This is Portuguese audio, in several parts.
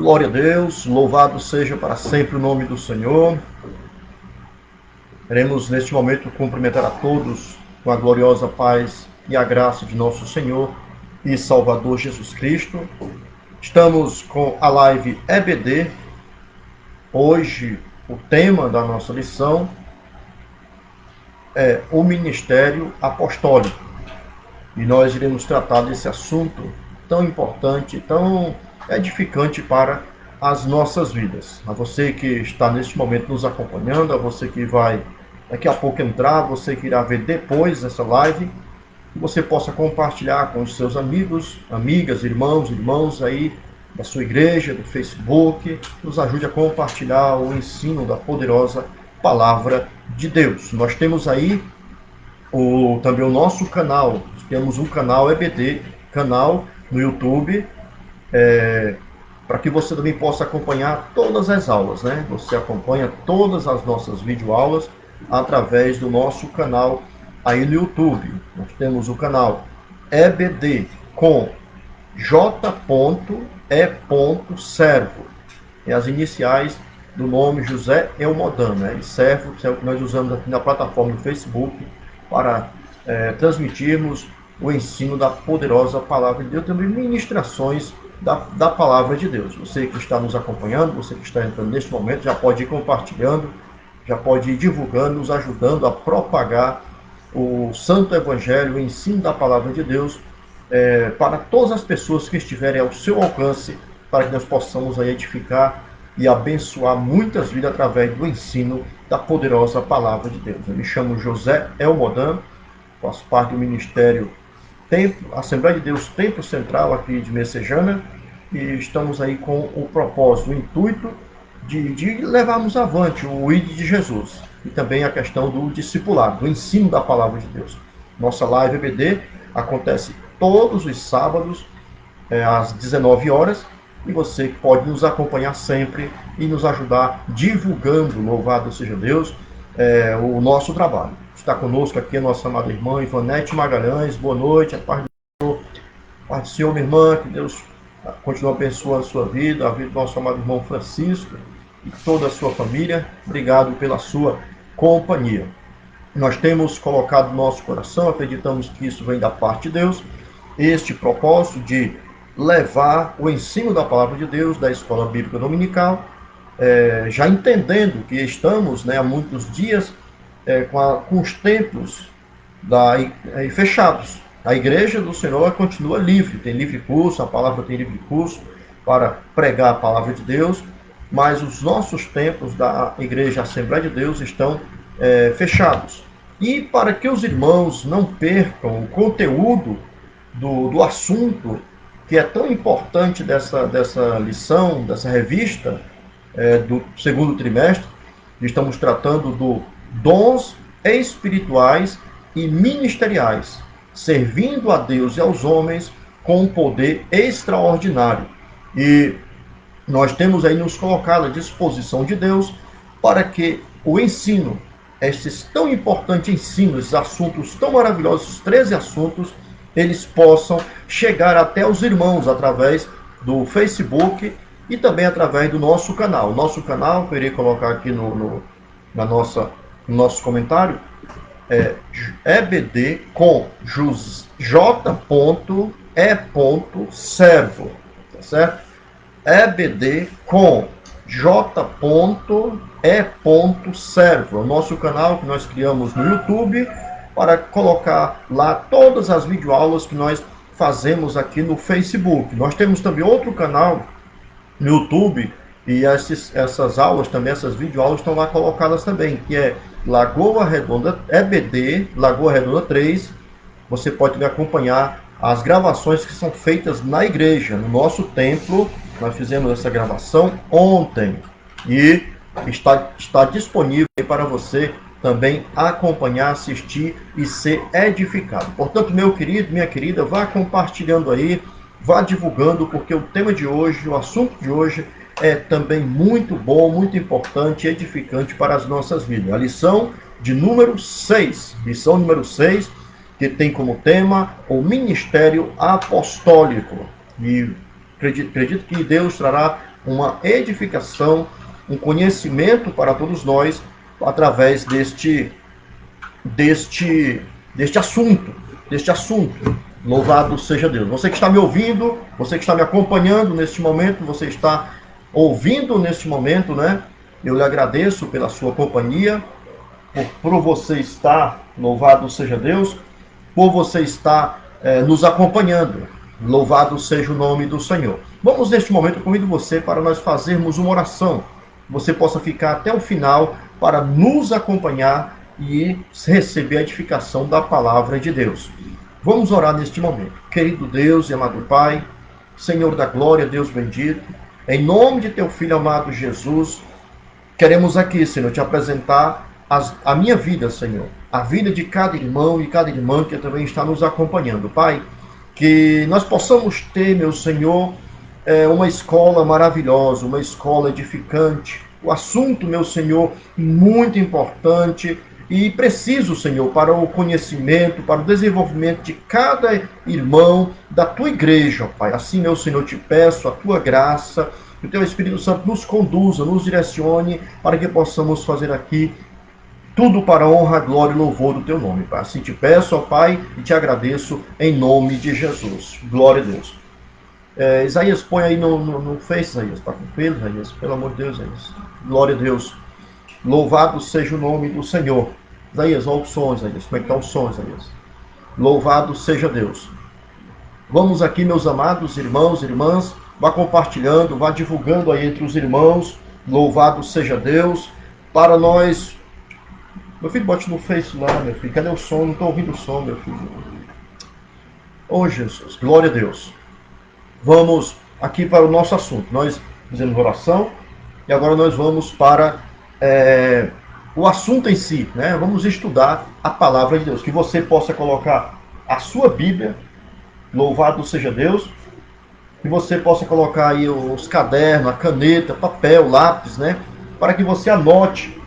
Glória a Deus, louvado seja para sempre o nome do Senhor. Queremos neste momento cumprimentar a todos com a gloriosa paz e a graça de nosso Senhor e Salvador Jesus Cristo. Estamos com a live EBD. Hoje o tema da nossa lição é o ministério apostólico. E nós iremos tratar desse assunto tão importante, tão edificante para as nossas vidas. A você que está neste momento nos acompanhando, a você que vai daqui a pouco entrar, você que irá ver depois dessa live, que você possa compartilhar com os seus amigos, amigas, irmãos aí da sua igreja, do Facebook, nos ajude a compartilhar o ensino da poderosa palavra de Deus. Nós temos aí também o nosso canal, temos um canal EBD, canal no YouTube, para que você também possa acompanhar todas as aulas, né? Você acompanha todas as nossas videoaulas através do nosso canal aí no YouTube. Nós temos o canal EBD com J.E.Servo, e as iniciais do nome José Elmodan, né? E servo, que é o que nós usamos aqui na plataforma do Facebook para transmitirmos o ensino da poderosa palavra de Deus, também ministrações da palavra de Deus. Você que está nos acompanhando, você que está entrando neste momento, já pode ir compartilhando, já pode ir divulgando, nos ajudando a propagar o Santo Evangelho, o ensino da palavra de Deus, para todas as pessoas que estiverem ao seu alcance, para que nós possamos aí edificar e abençoar muitas vidas através do ensino da poderosa palavra de Deus. Eu me chamo José Elmodan, faço parte do Ministério Assembleia de Deus Templo Central aqui de Messejana, e estamos aí com o propósito, o intuito de levarmos avante o ID de Jesus e também a questão do discipulado, do ensino da palavra de Deus. Nossa live EBD acontece todos os sábados às 19 horas, e você pode nos acompanhar sempre e nos ajudar divulgando, louvado seja Deus, o nosso trabalho. Está conosco aqui a nossa amada irmã Ivanete Magalhães. Boa noite, a paz do Senhor. Paz do Senhor, minha irmã, que Deus continue abençoando a sua vida, a vida do nosso amado irmão Francisco e toda a sua família. Obrigado pela sua companhia. Nós temos colocado no nosso coração, acreditamos que isso vem da parte de Deus, este propósito de levar o ensino da palavra de Deus da Escola Bíblica Dominical, já entendendo que estamos há muitos dias com os templos fechados. A igreja do Senhor continua livre, tem livre curso, a palavra tem livre curso para pregar a palavra de Deus, mas os nossos templos da Igreja Assembleia de Deus estão fechados. E para que os irmãos não percam o conteúdo do assunto que é tão importante dessa lição, dessa revista do segundo trimestre, estamos tratando do dons espirituais e ministeriais, servindo a Deus e aos homens com um poder extraordinário. E nós temos aí nos colocado à disposição de Deus para que o ensino, esses tão importantes ensinos, esses assuntos tão maravilhosos, os 13 assuntos, eles possam chegar até os irmãos através do Facebook e também através do nosso canal. O nosso canal, eu irei colocar aqui no nosso comentário, EBD com J.E.Servo, tá certo? EBD com J.E.Servo, é o nosso canal que nós criamos no YouTube para colocar lá todas as videoaulas que nós fazemos aqui no Facebook. Nós temos também outro canal no YouTube, e essas aulas também, essas videoaulas estão lá colocadas também, que é Lagoa Redonda EBD, Lagoa Redonda 3. Você pode me acompanhar as gravações que são feitas na igreja, no nosso templo. Nós fizemos essa gravação ontem e está disponível para você também acompanhar, assistir e ser edificado. Portanto, meu querido, minha querida, vá compartilhando aí, vá divulgando, porque o tema de hoje, o assunto de hoje é também muito bom, muito importante e edificante para as nossas vidas. A lição de número 6, que tem como tema o ministério apostólico. E acredito que Deus trará uma edificação, um conhecimento para todos nós através deste assunto. Louvado seja Deus. Você que está me ouvindo, você que está me acompanhando neste momento, você está ouvindo neste momento, né? Eu lhe agradeço pela sua companhia, por você estar, louvado seja Deus, por você estar nos acompanhando. Louvado seja o nome do Senhor. Vamos neste momento, eu convido você para nós fazermos uma oração. Você possa ficar até o final para nos acompanhar e receber a edificação da palavra de Deus. Vamos orar neste momento. Querido Deus e amado Pai, Senhor da glória, Deus bendito, em nome de teu Filho amado Jesus, queremos aqui, Senhor, te apresentar a minha vida, Senhor, a vida de cada irmão e cada irmã que também está nos acompanhando. Pai, que nós possamos ter, meu Senhor, uma escola maravilhosa, uma escola edificante. O assunto, meu Senhor, muito importante e preciso, Senhor, para o conhecimento, para o desenvolvimento de cada irmão da tua igreja, Pai. Assim, meu Senhor, te peço a tua graça, que o teu Espírito Santo nos conduza, nos direcione, para que possamos fazer aqui tudo para a honra, glória e louvor do teu nome, Pai. Assim te peço, ó Pai, e te agradeço em nome de Jesus. Glória a Deus. Isaías, põe aí no Face, Isaías. Está com pelo, Isaías? Pelo amor de Deus, Isaías. Glória a Deus. Louvado seja o nome do Senhor. Isaías, olha o som, Isaías. Como é que está o som, Isaías? Louvado seja Deus. Vamos aqui, meus amados irmãos e irmãs. Vá compartilhando, vá divulgando aí entre os irmãos. Louvado seja Deus. Para nós... Meu filho, bote no Face lá, meu filho. Cadê o som? Não estou ouvindo o som, meu filho. Oh, Jesus. Glória a Deus. Vamos aqui para o nosso assunto. Nós fizemos oração e agora nós vamos para o assunto em si, né? Vamos estudar a palavra de Deus. Que você possa colocar a sua Bíblia, louvado seja Deus, que você possa colocar aí os cadernos, a caneta, papel, lápis, né? Para que você anote,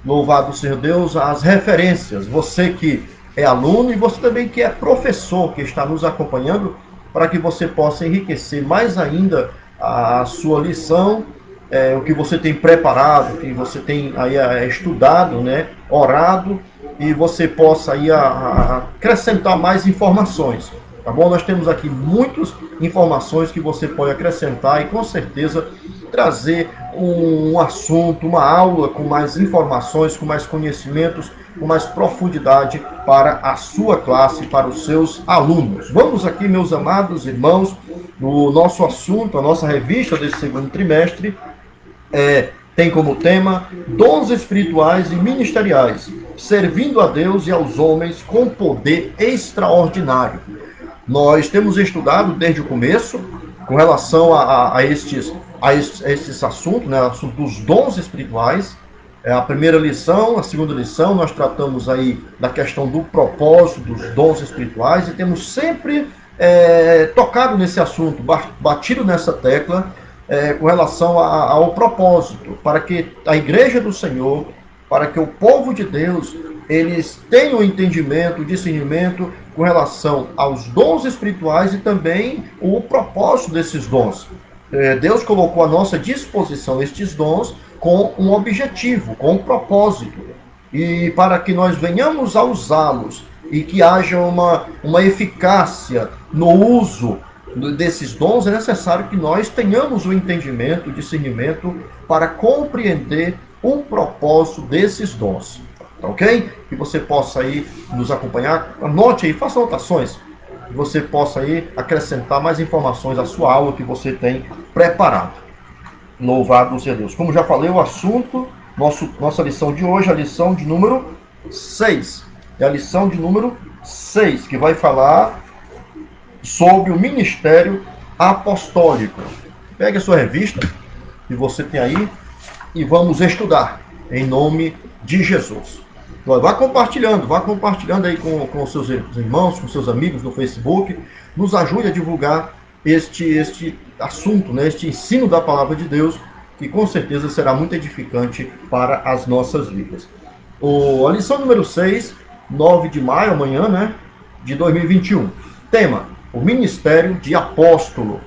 louvado seja Deus, as referências. Você que é aluno e você também que é professor, que está nos acompanhando, para que você possa enriquecer mais ainda a sua lição, o que você tem preparado, o que você tem aí estudado, né, orado, e você possa aí acrescentar mais informações, tá bom? Nós temos aqui muitas informações que você pode acrescentar e com certeza trazer um assunto, uma aula com mais informações, com mais conhecimentos, com mais profundidade para a sua classe, para os seus alunos. Vamos aqui, meus amados irmãos, no nosso assunto, a nossa revista desse segundo trimestre, tem como tema dons espirituais e ministeriais, servindo a Deus e aos homens com poder extraordinário. Nós temos estudado desde o começo com relação a esses assuntos, né, assunto dos dons espirituais. A primeira lição, a segunda lição, nós tratamos aí da questão do propósito dos dons espirituais e temos sempre tocado nesse assunto, batido nessa tecla com relação ao propósito, para que a igreja do Senhor, para que o povo de Deus, eles tenham entendimento, discernimento com relação aos dons espirituais e também o propósito desses dons. Deus colocou à nossa disposição estes dons com um objetivo, com um propósito. E para que nós venhamos a usá-los e que haja uma eficácia no uso desses dons, é necessário que nós tenhamos o entendimento, o discernimento para compreender o propósito desses dons. Tá ok? Que você possa aí nos acompanhar, anote aí, faça anotações, que você possa aí acrescentar mais informações à sua aula que você tem preparado. Louvado seja Deus. Como já falei, o assunto, nossa lição de hoje, a lição de número 6. É a lição de número 6, que vai falar sobre o ministério apostólico. Pegue a sua revista que você tem aí e vamos estudar em nome de Jesus. Vá compartilhando aí com seus irmãos, com seus amigos no Facebook. Nos ajude a divulgar este assunto, né, este ensino da palavra de Deus, que com certeza será muito edificante para as nossas vidas. A lição número 6, 9 de maio, amanhã, né, de 2021. Tema: o ministério de apóstolo.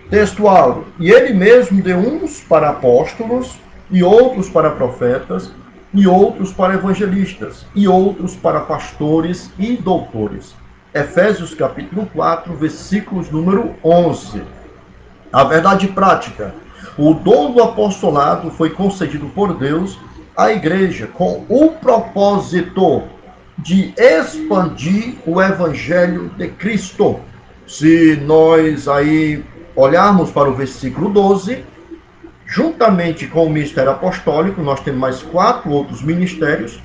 Textual: e ele mesmo deu uns para apóstolos, e outros para profetas, e outros para evangelistas, e outros para pastores e doutores. Efésios capítulo 4, versículos número 11. A verdade prática: o dom do apostolado foi concedido por Deus à igreja com o propósito de expandir o evangelho de Cristo. Se nós aí olharmos para o versículo 12, juntamente com o ministério apostólico, nós temos mais 4 outros ministérios,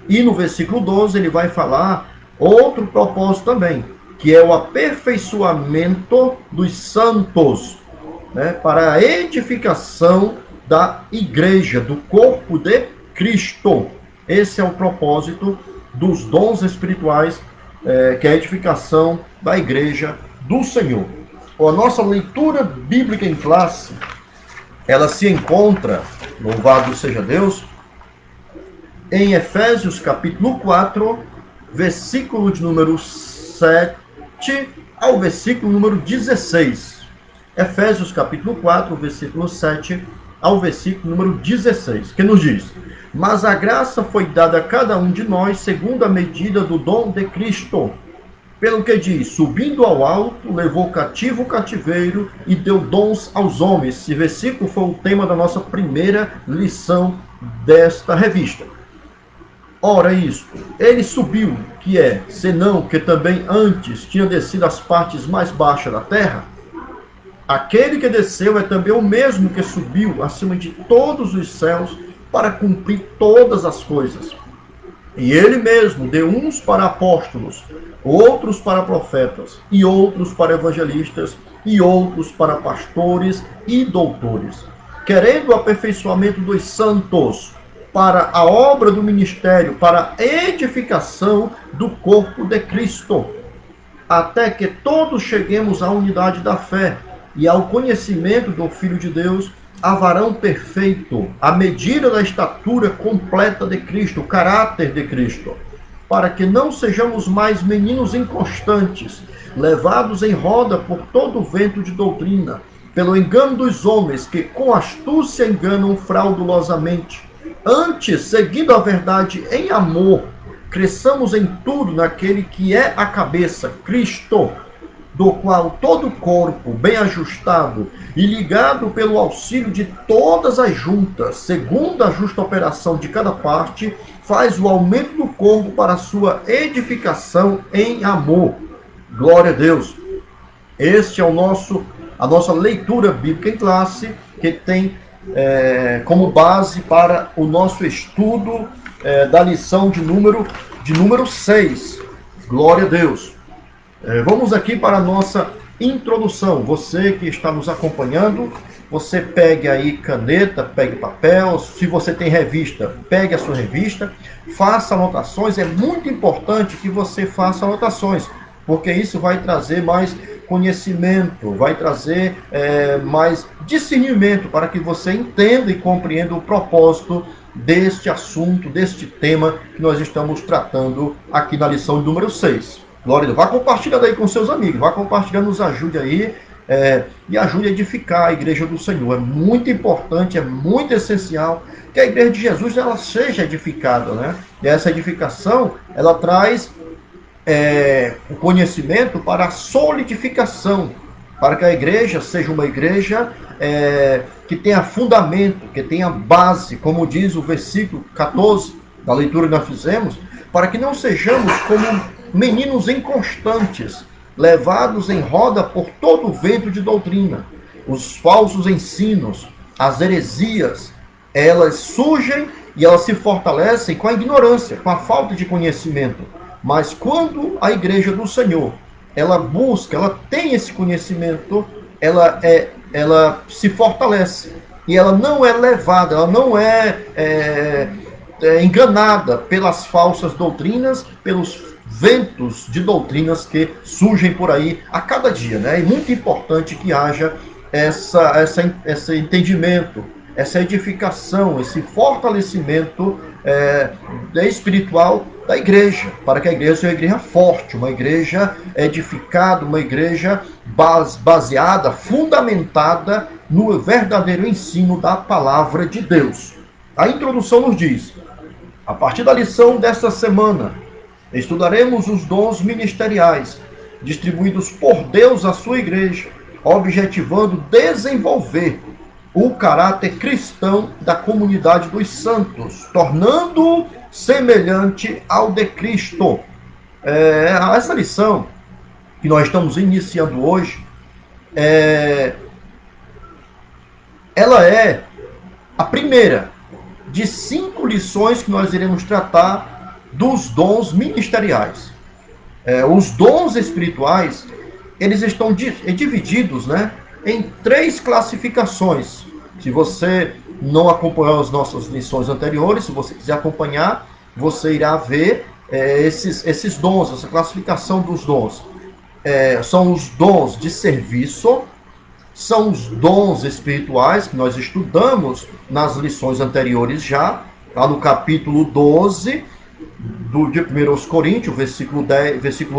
e no versículo 12 ele vai falar outro propósito também, que é o aperfeiçoamento dos santos, né, para a edificação da igreja, do corpo de Cristo. Esse é o propósito dos dons espirituais, que é a edificação da igreja do Senhor. A nossa leitura bíblica em classe, ela se encontra, louvado seja Deus, em Efésios capítulo 4, versículo de número 7 ao versículo número 16. Efésios capítulo 4, versículo 7 ao versículo número 16, que nos diz: mas a graça foi dada a cada um de nós segundo a medida do dom de Cristo. Pelo que diz, subindo ao alto, levou cativo o cativeiro e deu dons aos homens. Esse versículo foi o tema da nossa primeira lição desta revista. Ora isto, ele subiu, que é, senão que também antes tinha descido às partes mais baixas da terra. Aquele que desceu é também o mesmo que subiu acima de todos os céus para cumprir todas as coisas. E ele mesmo deu uns para apóstolos, outros para profetas, e outros para evangelistas, e outros para pastores e doutores, querendo o aperfeiçoamento dos santos, para a obra do ministério, para a edificação do corpo de Cristo, até que todos cheguemos à unidade da fé e ao conhecimento do Filho de Deus, a varão perfeito, à medida da estatura completa de Cristo, o caráter de Cristo, para que não sejamos mais meninos inconstantes, levados em roda por todo o vento de doutrina, pelo engano dos homens que com astúcia enganam fraudulosamente. Antes, seguindo a verdade em amor, cresçamos em tudo naquele que é a cabeça, Cristo, do qual todo o corpo, bem ajustado e ligado pelo auxílio de todas as juntas, segundo a justa operação de cada parte, faz o aumento do corpo para a sua edificação em amor. Glória a Deus. Este é a nossa leitura bíblica em classe, que tem como base para o nosso estudo da lição de número 6. Glória a Deus. Vamos aqui para a nossa introdução. Você que está nos acompanhando, você pegue aí caneta, pegue papel. Se você tem revista, pegue a sua revista, faça anotações. É muito importante que você faça anotações, porque isso vai trazer mais conhecimento, vai trazer mais discernimento para que você entenda e compreenda o propósito deste assunto, deste tema que nós estamos tratando aqui na lição número 6. Glória a Deus. Vá compartilhando aí com seus amigos, vá compartilhando, nos ajude aí e ajude a edificar a igreja do Senhor. É muito importante, é muito essencial que a igreja de Jesus ela seja edificada, né? E essa edificação, ela traz o conhecimento para a solidificação, para que a igreja seja uma igreja que tenha fundamento, que tenha base, como diz o versículo 14 da leitura que nós fizemos, para que não sejamos como meninos inconstantes, levados em roda por todo o vento de doutrina. Os falsos ensinos, as heresias, elas surgem e elas se fortalecem com a ignorância, com a falta de conhecimento. Mas quando a igreja do Senhor, ela busca, ela tem esse conhecimento, ela se fortalece. E ela não é levada, ela não é enganada pelas falsas doutrinas, pelos ventos de doutrinas que surgem por aí a cada dia, né? É muito importante que haja esse entendimento, essa edificação, esse fortalecimento espiritual da igreja, para que a igreja seja uma igreja forte, uma igreja edificada, uma igreja baseada, fundamentada no verdadeiro ensino da palavra de Deus. A introdução nos diz: a partir da lição desta semana, estudaremos os dons ministeriais distribuídos por Deus à sua igreja, objetivando desenvolver o caráter cristão da comunidade dos santos, tornando-o semelhante ao de Cristo. Essa lição que nós estamos iniciando hoje, ela é a primeira de 5 lições que nós iremos tratar dos dons ministeriais. Os dons espirituais, eles estão divididos, em 3 classificações. Se você não acompanhou as nossas lições anteriores, se você quiser acompanhar, você irá ver esses dons, essa classificação dos dons. São os dons de serviço, são os dons espirituais, que nós estudamos nas lições anteriores já, lá no capítulo 12, de 1 Coríntios, versículo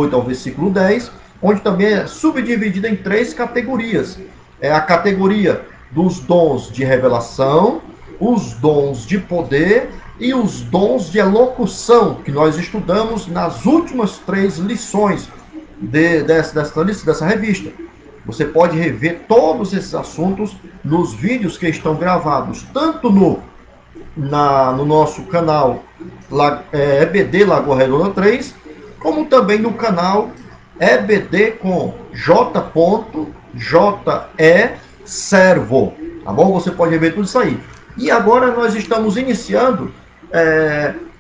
8 ao versículo 10, onde também é subdividida em 3 categorias. É a categoria dos dons de revelação, os dons de poder e os dons de elocução, que nós estudamos nas últimas 3 lições dessa revista. Você pode rever todos esses assuntos nos vídeos que estão gravados, tanto no nosso canal EBD Lagoa Redonda 3, como também no canal EBD com J.JE Servo. Tá bom? Você pode ver tudo isso aí. E agora nós estamos iniciando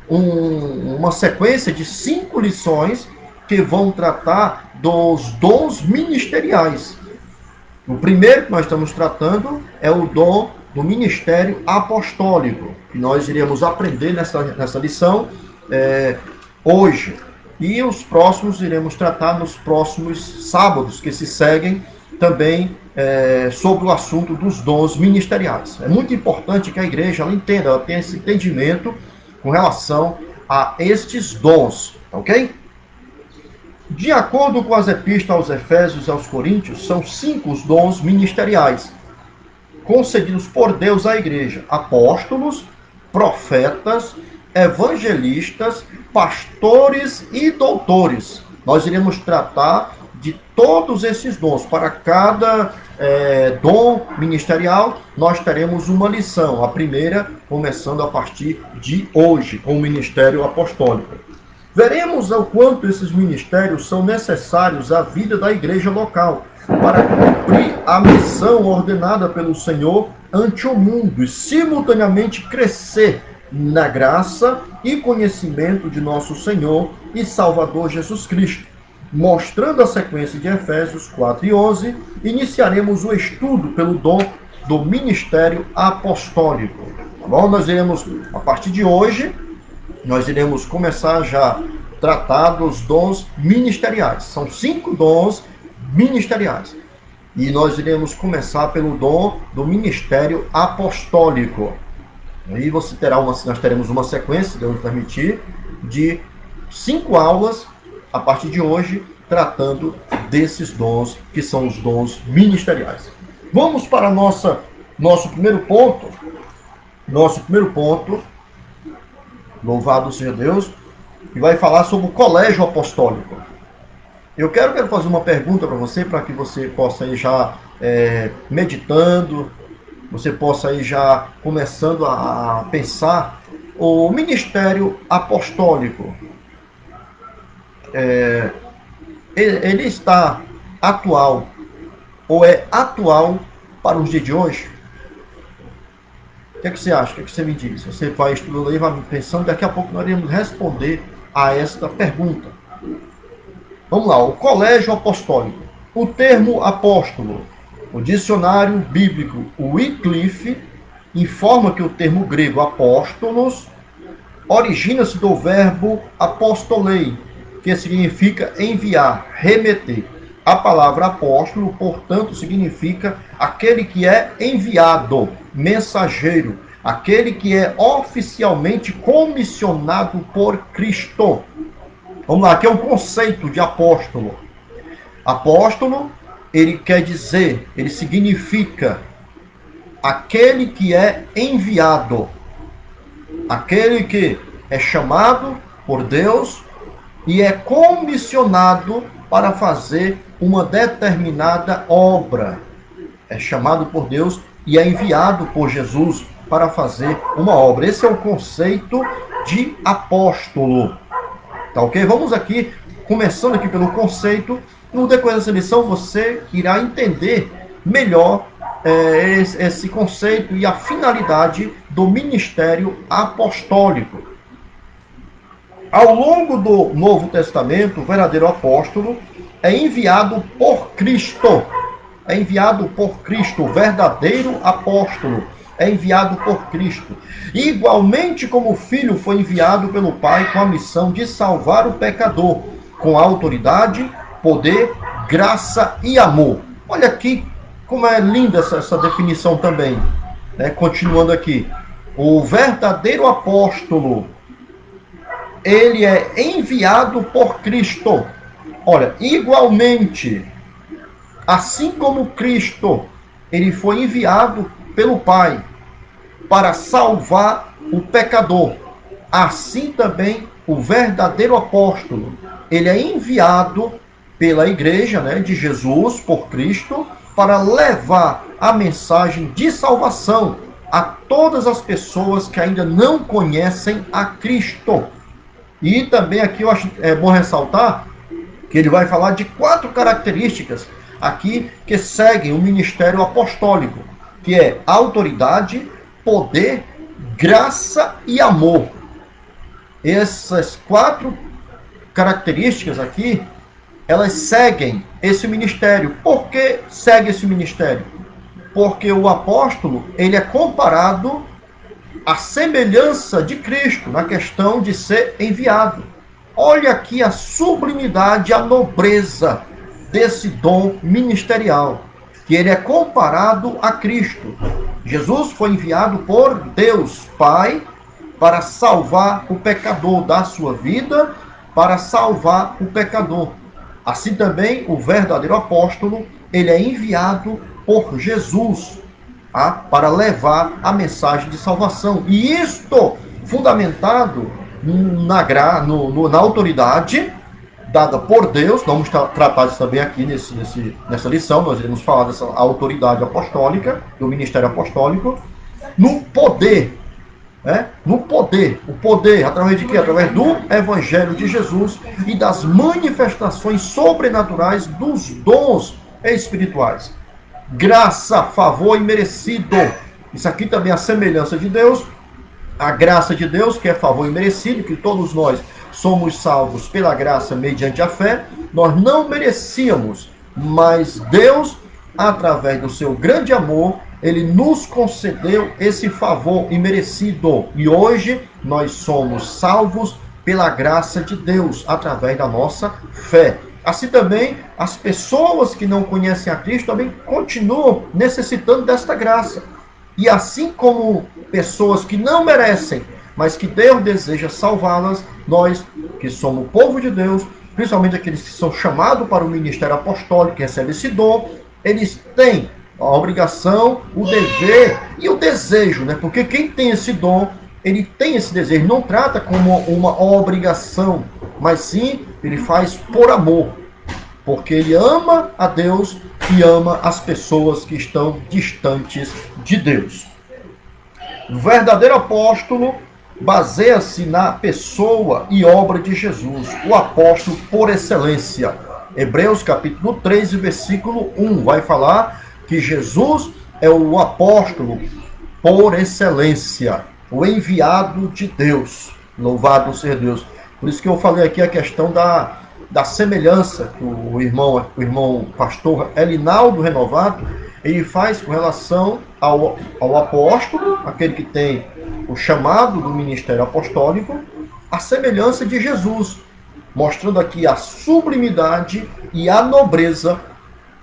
uma sequência de 5 lições que vão tratar dos dons ministeriais. O primeiro que nós estamos tratando é o dom do ministério apostólico, que nós iremos aprender nessa lição hoje. E os próximos iremos tratar nos próximos sábados, que se seguem também sobre o assunto dos dons ministeriais. É muito importante que a igreja ela entenda, ela tenha esse entendimento com relação a estes dons, ok? De acordo com as epístolas aos Efésios e aos Coríntios, são 5 os dons ministeriais concedidos por Deus à igreja: apóstolos, profetas, evangelistas, pastores e doutores. Nós iremos tratar de todos esses dons. Para cada dom ministerial, nós teremos uma lição. A primeira, começando a partir de hoje, com o ministério apostólico. Veremos o quanto esses ministérios são necessários à vida da igreja local, para cumprir a missão ordenada pelo Senhor ante o mundo e simultaneamente crescer na graça e conhecimento de nosso Senhor e Salvador Jesus Cristo. Mostrando a sequência de Efésios 4 e 11, iniciaremos o estudo pelo dom do ministério apostólico. Tá bom? Nós iremos, a partir de hoje, nós iremos começar já a tratar dos dons ministeriais. São 5 dons ministeriais. E nós iremos começar pelo dom do ministério apostólico. Aí nós teremos uma sequência, Deus nos permitir, de 5 aulas, a partir de hoje, tratando desses dons, que são os dons ministeriais. Vamos para nosso primeiro ponto. Nosso primeiro ponto, louvado seja Deus, que vai falar sobre o colégio apostólico. Eu quero fazer uma pergunta para você, para que você possa ir já meditando, você possa ir já começando a pensar. O ministério apostólico, ele está atual, ou é atual para os dias de hoje? O que é que você acha? O que é que você me diz? Você vai estudando aí, vai pensando, daqui a pouco nós iremos responder a esta pergunta. Vamos lá, o colégio apostólico. O termo apóstolo, o dicionário bíblico Wycliffe informa que o termo grego apóstolos origina-se do verbo apostolei, que significa enviar, remeter. A palavra apóstolo, portanto, significa aquele que é enviado, mensageiro, aquele que é oficialmente comissionado por Cristo. Vamos lá, aqui é um conceito de apóstolo. Apóstolo, ele quer dizer, ele significa aquele que é enviado, aquele que é chamado por Deus e é comissionado para fazer uma determinada obra. É chamado por Deus e é enviado por Jesus para fazer uma obra. Esse é o conceito de apóstolo. Tá ok? Vamos aqui, começando aqui pelo conceito. No decorrer dessa lição, você irá entender melhor esse conceito e a finalidade do ministério apostólico. Ao longo do Novo Testamento, o verdadeiro apóstolo é enviado por Cristo. É enviado por Cristo, o verdadeiro apóstolo é enviado por Cristo. Igualmente como o Filho foi enviado pelo Pai com a missão de salvar o pecador, com autoridade, poder, graça e amor. Olha aqui como é linda essa definição também. Continuando aqui. O verdadeiro apóstolo, ele é enviado por Cristo. Olha, igualmente, assim como Cristo, ele foi enviado pelo Pai para salvar o pecador. Assim também o verdadeiro apóstolo, ele é enviado pela igreja, de Jesus, por Cristo, para levar a mensagem de salvação a todas as pessoas que ainda não conhecem a Cristo. E também aqui eu acho bom ressaltar que ele vai falar de 4 características aqui que seguem o ministério apostólico, que é autoridade, poder, graça e amor. Essas 4 características aqui, elas seguem esse ministério. Por que segue esse ministério? Porque o apóstolo, ele é comparado à semelhança de Cristo na questão de ser enviado. Olha aqui a sublimidade, a nobreza desse dom ministerial, que ele é comparado a Cristo. Jesus foi enviado por Deus Pai para salvar o pecador, dar sua vida para salvar o pecador. Assim também o verdadeiro apóstolo, ele é enviado por Jesus para levar a mensagem de salvação. E isto fundamentado na autoridade dada por Deus. Vamos tratar isso também aqui nessa lição. Nós iremos falar dessa autoridade apostólica, do ministério apostólico, no poder. No poder. O poder, através de quê? Através do Evangelho de Jesus e das manifestações sobrenaturais dos dons espirituais. Graça, favor imerecido. Isso aqui também é a semelhança de Deus. A graça de Deus, que é favor imerecido, que todos nós somos salvos pela graça mediante a fé. Nós não merecíamos, mas Deus, através do seu grande amor, ele nos concedeu esse favor imerecido. E hoje nós somos salvos pela graça de Deus, através da nossa fé. Assim também, as pessoas que não conhecem a Cristo também continuam necessitando desta graça. E assim como pessoas que não merecem, mas que Deus deseja salvá-las, nós que somos o povo de Deus, principalmente aqueles que são chamados para o ministério apostólico, que recebem esse dom, eles têm a obrigação, o dever e o desejo, porque quem tem esse dom, ele tem esse desejo, não trata como uma obrigação, mas sim, ele faz por amor, porque ele ama a Deus e ama as pessoas que estão distantes de Deus. O verdadeiro apóstolo baseia-se na pessoa e obra de Jesus, o apóstolo por excelência. Hebreus capítulo 3, versículo 1, vai falar que Jesus é o apóstolo por excelência, o enviado de Deus. Louvado seja Deus. Por isso que eu falei aqui a questão da semelhança que o irmão pastor Elinaldo Renovato, ele faz com relação ao apóstolo, aquele que tem o chamado do ministério apostólico, a semelhança de Jesus. mostrando aqui a sublimidade e a nobreza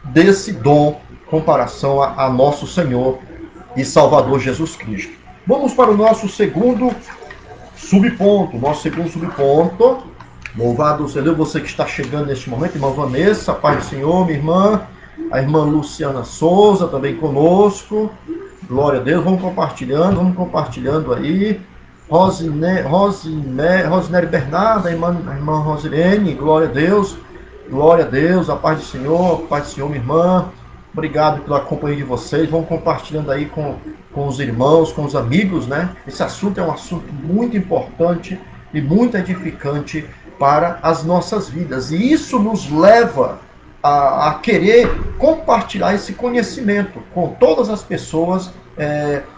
desse dom em comparação a nosso Senhor e Salvador Jesus Cristo. Vamos para o nosso segundo subponto. Louvado seja Deus, você que está chegando neste momento, irmã Vanessa, Pai do Senhor, minha irmã, a irmã Luciana Souza também conosco. Glória a Deus, vamos compartilhando aí. Rosinere Bernardo, a irmã Rosilene, glória a Deus, a paz do Senhor, minha irmã. Obrigado pela companhia de vocês. Vamos compartilhando aí com os irmãos, com os amigos, né? Esse assunto é um assunto muito importante e muito edificante para as nossas vidas. E isso nos leva a querer compartilhar esse conhecimento com todas as pessoas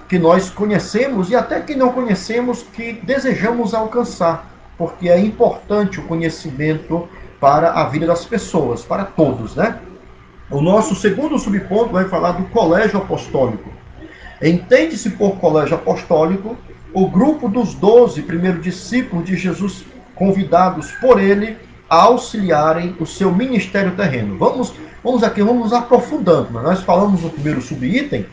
que nós conhecemos e até que não conhecemos, que desejamos alcançar. Porque é importante o conhecimento para a vida das pessoas, para todos, né? O nosso segundo subponto vai falar do colégio apostólico. Entende-se por colégio apostólico o grupo dos 12 primeiros discípulos de Jesus, convidados por ele a auxiliarem o seu ministério terreno. Vamos aprofundando. Nós falamos no primeiro subitem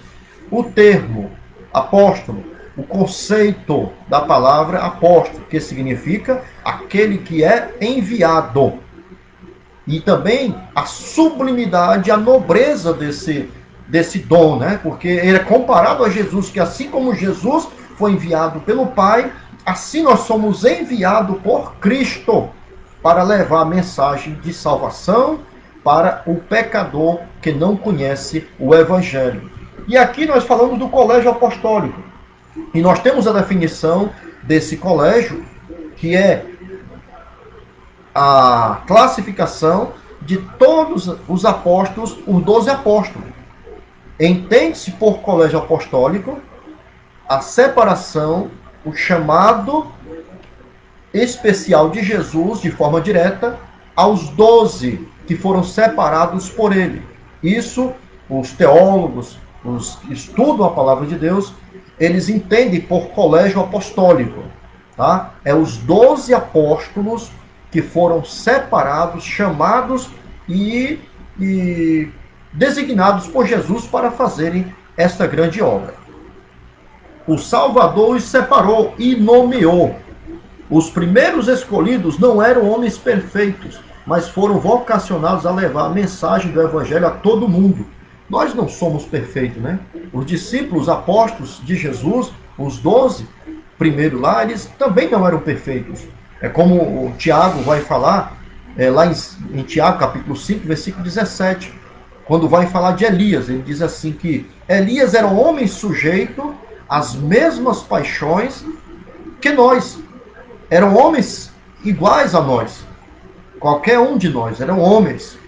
o termo apóstolo, o conceito da palavra apóstolo, que significa aquele que é enviado. E também a sublimidade, a nobreza desse dom, né? Porque ele é comparado a Jesus, que assim como Jesus foi enviado pelo Pai, assim nós somos enviados por Cristo para levar a mensagem de salvação para o pecador que não conhece o Evangelho. E aqui nós falamos do colégio apostólico. E nós temos a definição desse colégio, que é a classificação de todos os apóstolos, os 12 apóstolos. Entende-se por colégio apostólico a separação, o chamado especial de Jesus, de forma direta, aos 12 que foram separados por ele. Isso, os teólogos, os que estudam a palavra de Deus, eles entendem por colégio apostólico. Tá? É os 12 apóstolos que foram separados, chamados e designados por Jesus para fazerem esta grande obra. O Salvador os separou e nomeou. Os primeiros escolhidos não eram homens perfeitos, mas foram vocacionados a levar a mensagem do Evangelho a todo mundo. Nós não somos perfeitos, né? Os discípulos, apóstolos de Jesus, os 12 primeiros lá, eles também não eram perfeitos. É como o Tiago vai falar, lá em Tiago, capítulo 5, versículo 17, quando vai falar de Elias. Ele diz assim que Elias era um homem sujeito às mesmas paixões que nós. Eram homens iguais a nós. Qualquer um de nós. Eram homens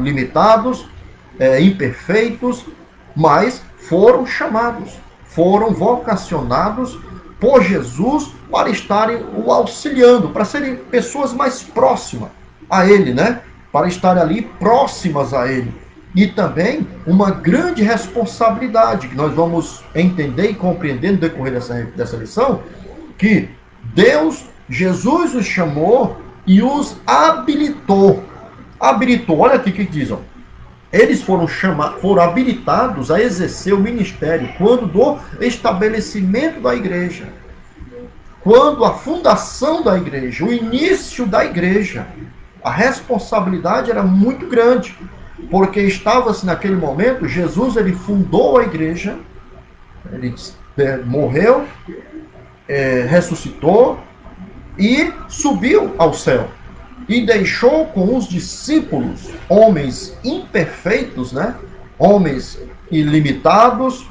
limitados, imperfeitos, mas foram chamados, foram vocacionados por Jesus para estarem o auxiliando, para serem pessoas mais próximas a ele, né? Para estarem ali próximas a ele. E também uma grande responsabilidade, que nós vamos entender e compreender no decorrer dessa lição, que Deus, Jesus os chamou e os habilitou. Habilitou, olha aqui o que diz, ó. Eles foram habilitados a exercer o ministério quando do estabelecimento da igreja, quando a fundação da igreja, o início da igreja. A responsabilidade era muito grande, porque estava-se naquele momento, Jesus ele fundou a igreja, ele morreu, ressuscitou e subiu ao céu. E deixou com os discípulos homens imperfeitos, né? Homens ilimitados,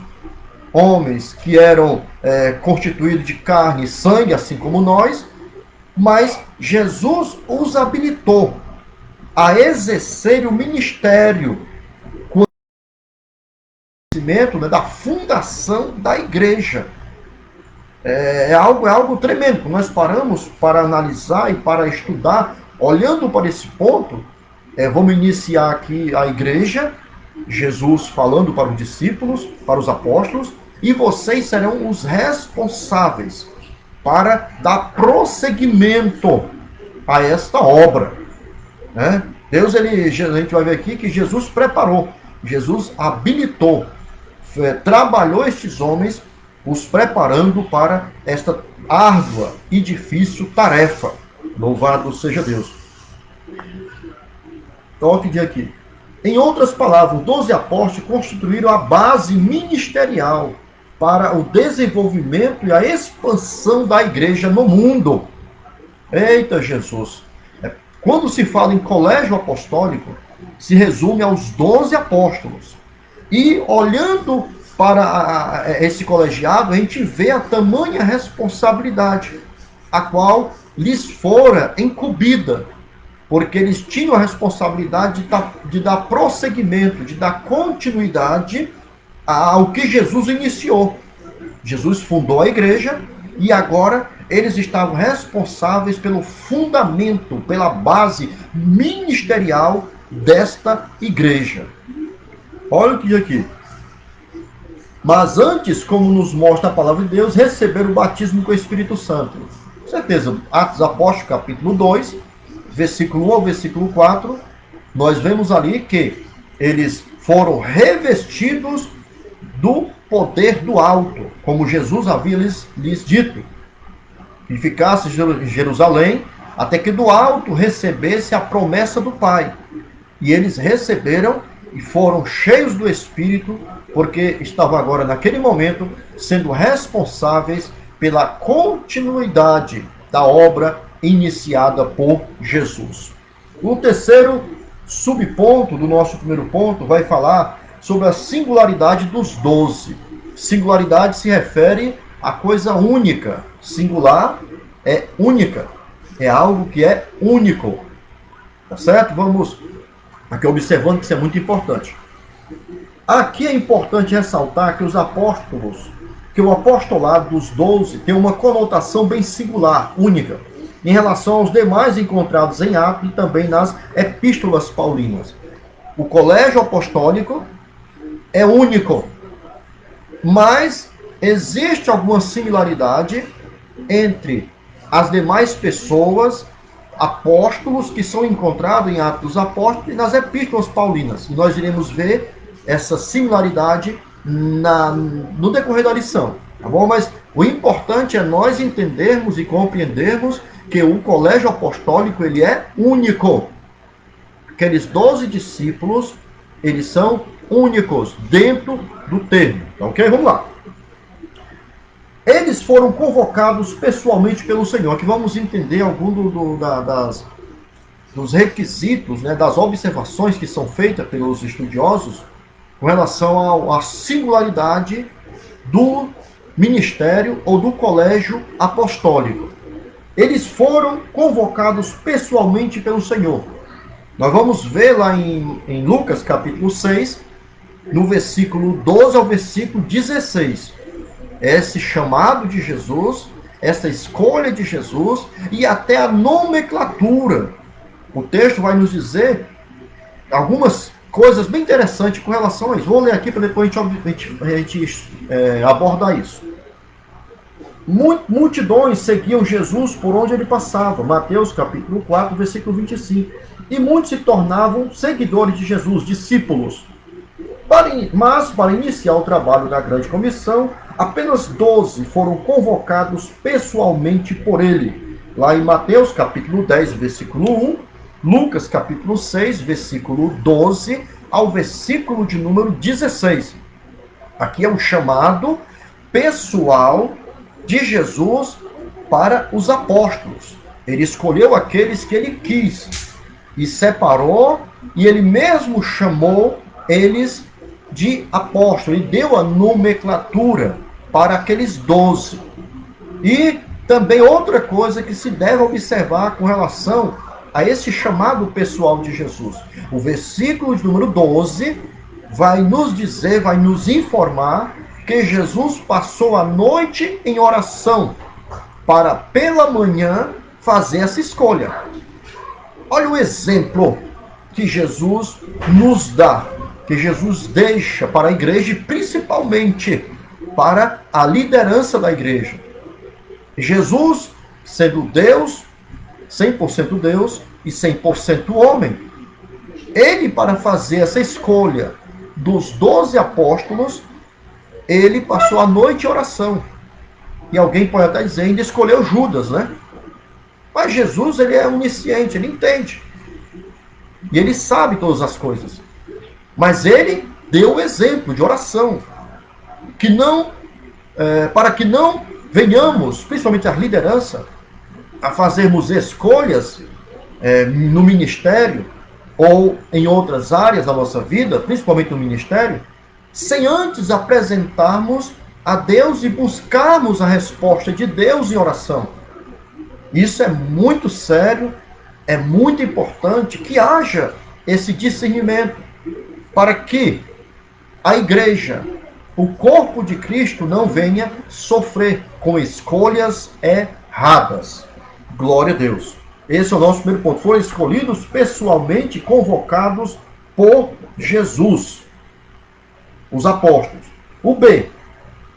homens que eram constituídos de carne e sangue, assim como nós, mas Jesus os habilitou a exercer o ministério com o conhecimento, né, da fundação da igreja. É algo tremendo. Nós paramos para analisar e para estudar. Olhando para esse ponto, vamos iniciar aqui a igreja, Jesus falando para os discípulos, para os apóstolos, e vocês serão os responsáveis para dar prosseguimento a esta obra, né? Deus, a gente vai ver aqui que Jesus preparou, Jesus habilitou, trabalhou estes homens, os preparando para esta árdua e difícil tarefa. Louvado seja Deus. Então, olha o que diz aqui. Em outras palavras, os 12 apóstolos constituíram a base ministerial para o desenvolvimento e a expansão da igreja no mundo. Eita Jesus! Quando se fala em colégio apostólico, se resume aos 12 apóstolos. E olhando para esse colegiado, a gente vê a tamanha responsabilidade, a qual lhes fora incumbida, porque eles tinham a responsabilidade de dar prosseguimento, de dar continuidade ao que Jesus iniciou. Jesus fundou a igreja e agora eles estavam responsáveis pelo fundamento, pela base ministerial desta igreja. Olha o que diz aqui. Mas antes, como nos mostra a palavra de Deus, receberam o batismo com o Espírito Santo. Com certeza, Atos dos Apóstolos, capítulo 2, versículo 1 ao versículo 4, nós vemos ali que eles foram revestidos do poder do alto, como Jesus havia lhes dito, que ficasse em Jerusalém, até que do alto recebesse a promessa do Pai. E eles receberam e foram cheios do Espírito, porque estavam agora, naquele momento, sendo responsáveis pela continuidade da obra iniciada por Jesus. O terceiro subponto do nosso primeiro ponto vai falar sobre a singularidade dos 12. Singularidade se refere a coisa única. Singular é única. É algo que é único. Tá certo? Vamos aqui observando que isso é muito importante. Aqui é importante ressaltar que os apóstolos, que o apostolado dos 12 tem uma conotação bem singular, única, em relação aos demais encontrados em Atos e também nas epístolas paulinas. O colégio apostólico é único, mas existe alguma similaridade entre as demais pessoas, apóstolos, que são encontrados em Atos dos Apóstolos e nas epístolas paulinas. E nós iremos ver essa similaridade no decorrer da lição, tá bom? Mas o importante é nós entendermos e compreendermos que o colégio apostólico ele é único. Aqueles 12 discípulos, eles são únicos dentro do termo. Tá ok? Vamos lá. Eles foram convocados pessoalmente pelo Senhor. Aqui vamos entender algum dos requisitos, né, das observações que são feitas pelos estudiosos com relação à singularidade do ministério ou do colégio apostólico. Eles foram convocados pessoalmente pelo Senhor. Nós vamos ver lá em Lucas capítulo 6, no versículo 12 ao versículo 16. Esse chamado de Jesus, essa escolha de Jesus e até a nomenclatura. O texto vai nos dizer algumas coisas bem interessantes com relação a isso. Vou ler aqui para depois a gente abordar isso. Multidões seguiam Jesus por onde ele passava. Mateus capítulo 4, versículo 25. E muitos se tornavam seguidores de Jesus, discípulos. Mas, para iniciar o trabalho da grande comissão, apenas 12 foram convocados pessoalmente por ele. Lá em Mateus capítulo 10, versículo 1, Lucas capítulo 6, versículo 12, ao versículo de número 16. Aqui é um chamado pessoal de Jesus para os apóstolos. Ele escolheu aqueles que ele quis e separou, e ele mesmo chamou eles de apóstolo, e deu a nomenclatura para aqueles 12. E também outra coisa que se deve observar com relação a esse chamado pessoal de Jesus. O versículo de número 12 vai nos dizer, vai nos informar que Jesus passou a noite em oração para pela manhã fazer essa escolha. Olha o exemplo que Jesus nos dá, que Jesus deixa para a igreja e principalmente para a liderança da igreja. Jesus, sendo Deus, 100% Deus e 100% homem. Ele, para fazer essa escolha dos 12 apóstolos, ele passou a noite em oração. E alguém pode até dizer, ainda escolheu Judas, né? Mas Jesus, ele é onisciente, ele entende. E ele sabe todas as coisas. Mas ele deu o exemplo de oração. Que não, para que não venhamos, principalmente a liderança, a fazermos escolhas no ministério ou em outras áreas da nossa vida, principalmente no ministério, sem antes apresentarmos a Deus e buscarmos a resposta de Deus em oração. Isso é muito sério, é muito importante que haja esse discernimento para que a igreja, o corpo de Cristo, não venha sofrer com escolhas erradas. Glória a Deus. Esse é o nosso primeiro ponto. Foram escolhidos pessoalmente, convocados por Jesus, os apóstolos. O B,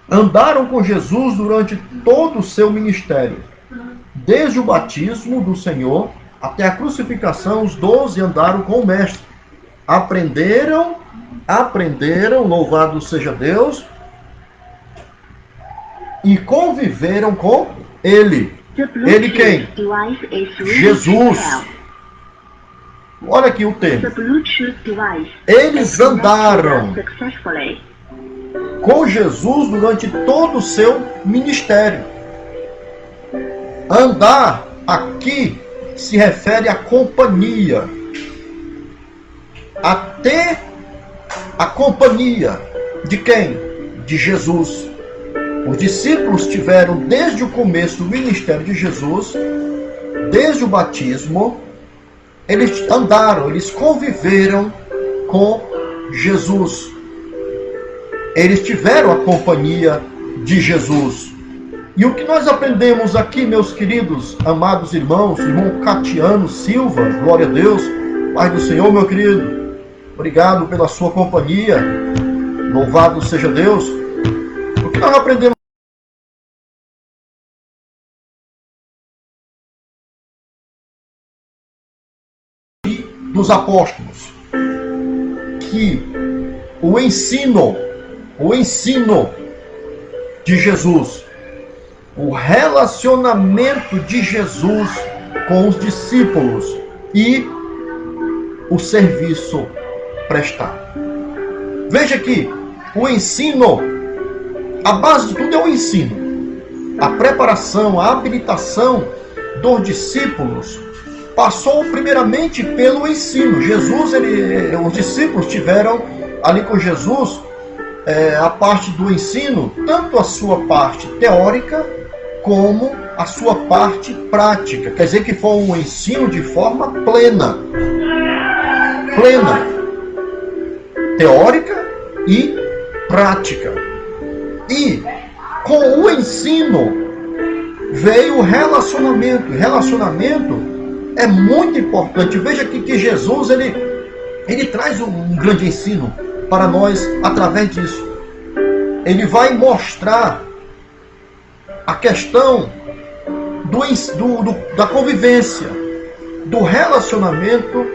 andaram com Jesus durante todo o seu ministério. Desde o batismo do Senhor até a crucificação, os 12 andaram com o Mestre. Aprenderam, louvado seja Deus, e conviveram com Ele. Ele quem? Jesus. Olha aqui o termo. Eles andaram com Jesus durante todo o seu ministério. Andar aqui se refere à companhia. Até a companhia de quem? De Jesus. Os discípulos tiveram desde o começo do ministério de Jesus, desde o batismo, eles andaram, eles conviveram com Jesus. Eles tiveram a companhia de Jesus. E o que nós aprendemos aqui, meus queridos, amados irmãos, irmão Catiano Silva, glória a Deus, Pai do Senhor, meu querido, obrigado pela sua companhia, louvado seja Deus. O que nós aprendemos dos apóstolos? Que o ensino de Jesus, o relacionamento de Jesus com os discípulos e o serviço prestado. Veja que o ensino, a base de tudo é o ensino. A preparação, a habilitação dos discípulos passou primeiramente pelo ensino. Os discípulos tiveram ali com Jesus a parte do ensino, tanto a sua parte teórica como a sua parte prática. Quer dizer que foi um ensino de forma plena, teórica e prática. E com o ensino veio o relacionamento. E relacionamento é muito importante. Veja aqui que Jesus ele traz um grande ensino para nós através disso. Ele vai mostrar a questão da convivência, do relacionamento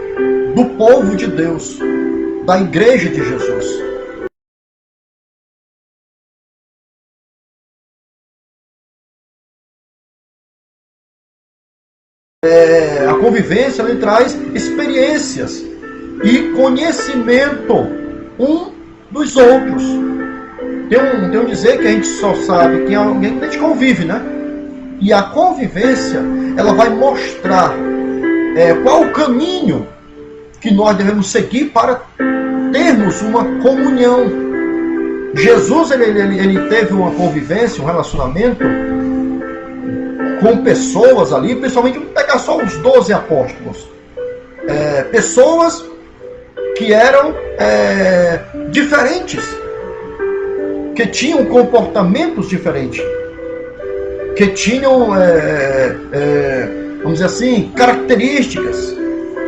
do povo de Deus, da igreja de Jesus. A convivência, ele traz experiências e conhecimento um dos outros. Tem um dizer que a gente só sabe quem é alguém que a gente convive, né? E a convivência, ela vai mostrar qual o caminho que nós devemos seguir para termos uma comunhão. Jesus, ele teve uma convivência, um relacionamento com pessoas ali, principalmente, vamos pegar só os 12 apóstolos. Pessoas que eram diferentes, que tinham comportamentos diferentes, que tinham, vamos dizer assim, características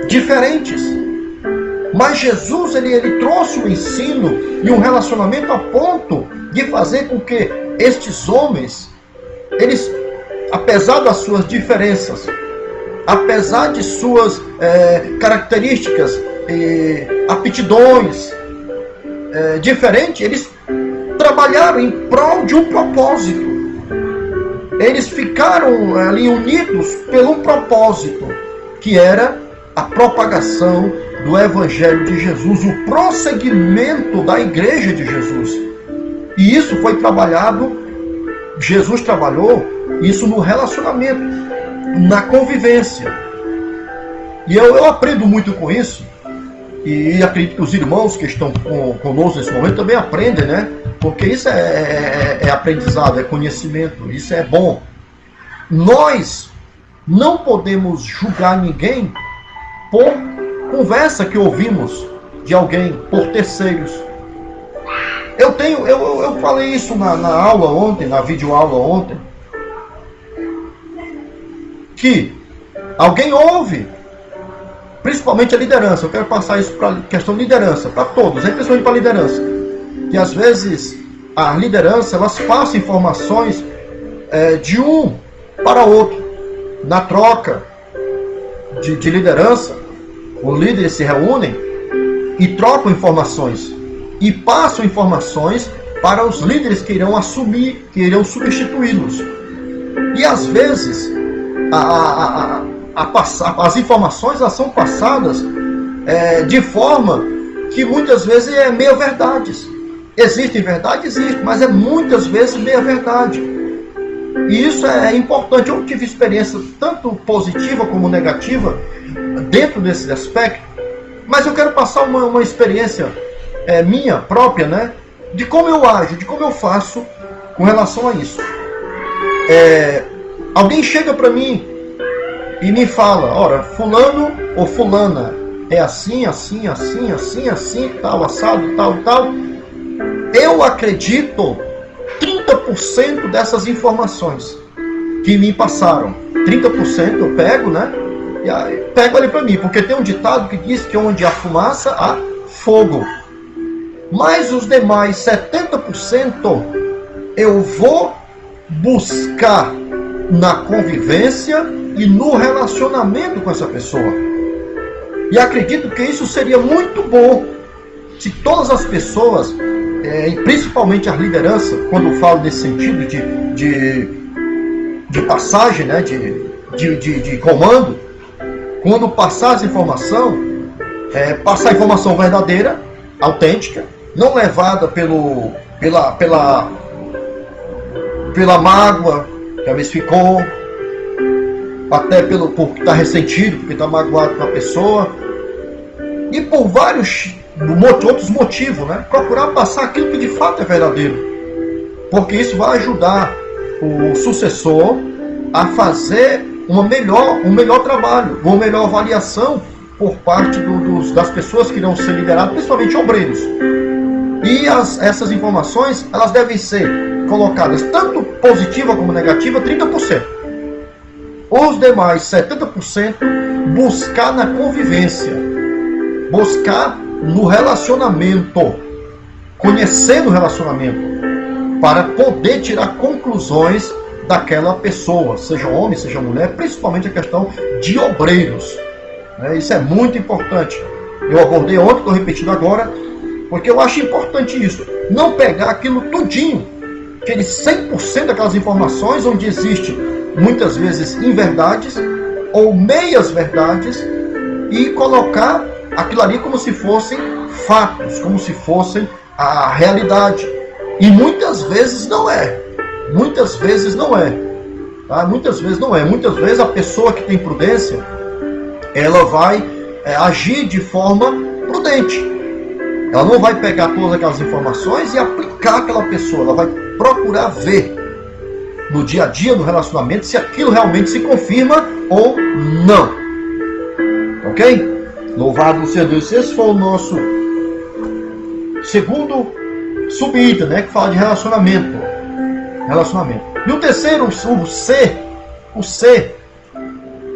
diferentes. Mas Jesus, ele trouxe um ensino e um relacionamento a ponto de fazer com que estes homens, eles, apesar das suas diferenças, apesar de suas características, aptidões diferentes, eles trabalharam em prol de um propósito. Eles ficaram ali unidos por um propósito, que era a propagação do Evangelho de Jesus, o prosseguimento da Igreja de Jesus. E isso foi trabalhado, Jesus trabalhou isso no relacionamento, na convivência. E eu aprendo muito com isso, e acredito que os irmãos que estão conosco nesse momento também aprendem, né? Porque isso é aprendizado, é conhecimento, isso é bom. Nós não podemos julgar ninguém por conversa que ouvimos de alguém, por terceiros. Eu falei isso na aula ontem, na videoaula ontem, que alguém ouve, principalmente a liderança. Eu quero passar isso para a questão de liderança, para todos, principalmente para a liderança. Que às vezes a liderança, elas passam informações de um para outro. Na troca de liderança, os líderes se reúnem e trocam informações. E passam informações para os líderes que irão assumir, que irão substituí-los. E às vezes as informações, elas são passadas de forma que muitas vezes é meia-verdades. Existem verdades? Existem, mas muitas vezes meia-verdade. E isso é importante. Eu tive experiência tanto positiva como negativa dentro desse aspecto, mas eu quero passar uma experiência minha própria, né? De como eu ajo, de como eu faço com relação a isso. Alguém chega para mim e me fala, ora, fulano ou fulana é assim, assim, assim, assim, assim, tal, assado, tal, tal. Eu acredito 30% dessas informações que me passaram. 30% eu pego, né? E aí, pego ali para mim, porque tem um ditado que diz que onde há fumaça, há fogo. Mas os demais 70% eu vou buscar na convivência e no relacionamento com essa pessoa. E acredito que isso seria muito bom se todas as pessoas, e principalmente a liderança, quando eu falo nesse sentido de passagem, né, de comando, quando passar essa informação, passar a informação verdadeira, autêntica, não levada pela mágoa que às vezes ficou, até por estar ressentido, porque está magoado com a pessoa, e por vários outros motivos, né? Procurar passar aquilo que de fato é verdadeiro, porque isso vai ajudar o sucessor a fazer um melhor trabalho, uma melhor avaliação por parte das pessoas que irão ser lideradas, principalmente obreiros. E essas informações, elas devem ser colocadas tanto positiva como negativa, 30%. Os demais 70% buscar na convivência, buscar no relacionamento, conhecer o relacionamento, para poder tirar conclusões daquela pessoa, seja homem, seja mulher, principalmente a questão de obreiros. Isso é muito importante. Eu abordei ontem, estou repetindo agora, porque eu acho importante isso. Não pegar aquilo tudinho, aqueles 100% daquelas informações, onde existe muitas vezes inverdades ou meias verdades, e colocar aquilo ali como se fossem fatos, como se fossem a realidade. E muitas vezes não é. Muitas vezes não é. Tá? Muitas vezes não é. Muitas vezes a pessoa que tem prudência, ela vai agir de forma prudente. Ela não vai pegar todas aquelas informações e aplicar aquela pessoa. Ela vai procurar ver no dia a dia, no relacionamento, se aquilo realmente se confirma ou não. Ok? Louvado seja Deus. Esse foi o nosso segundo subitem, né? Que fala de relacionamento. E o terceiro, o C,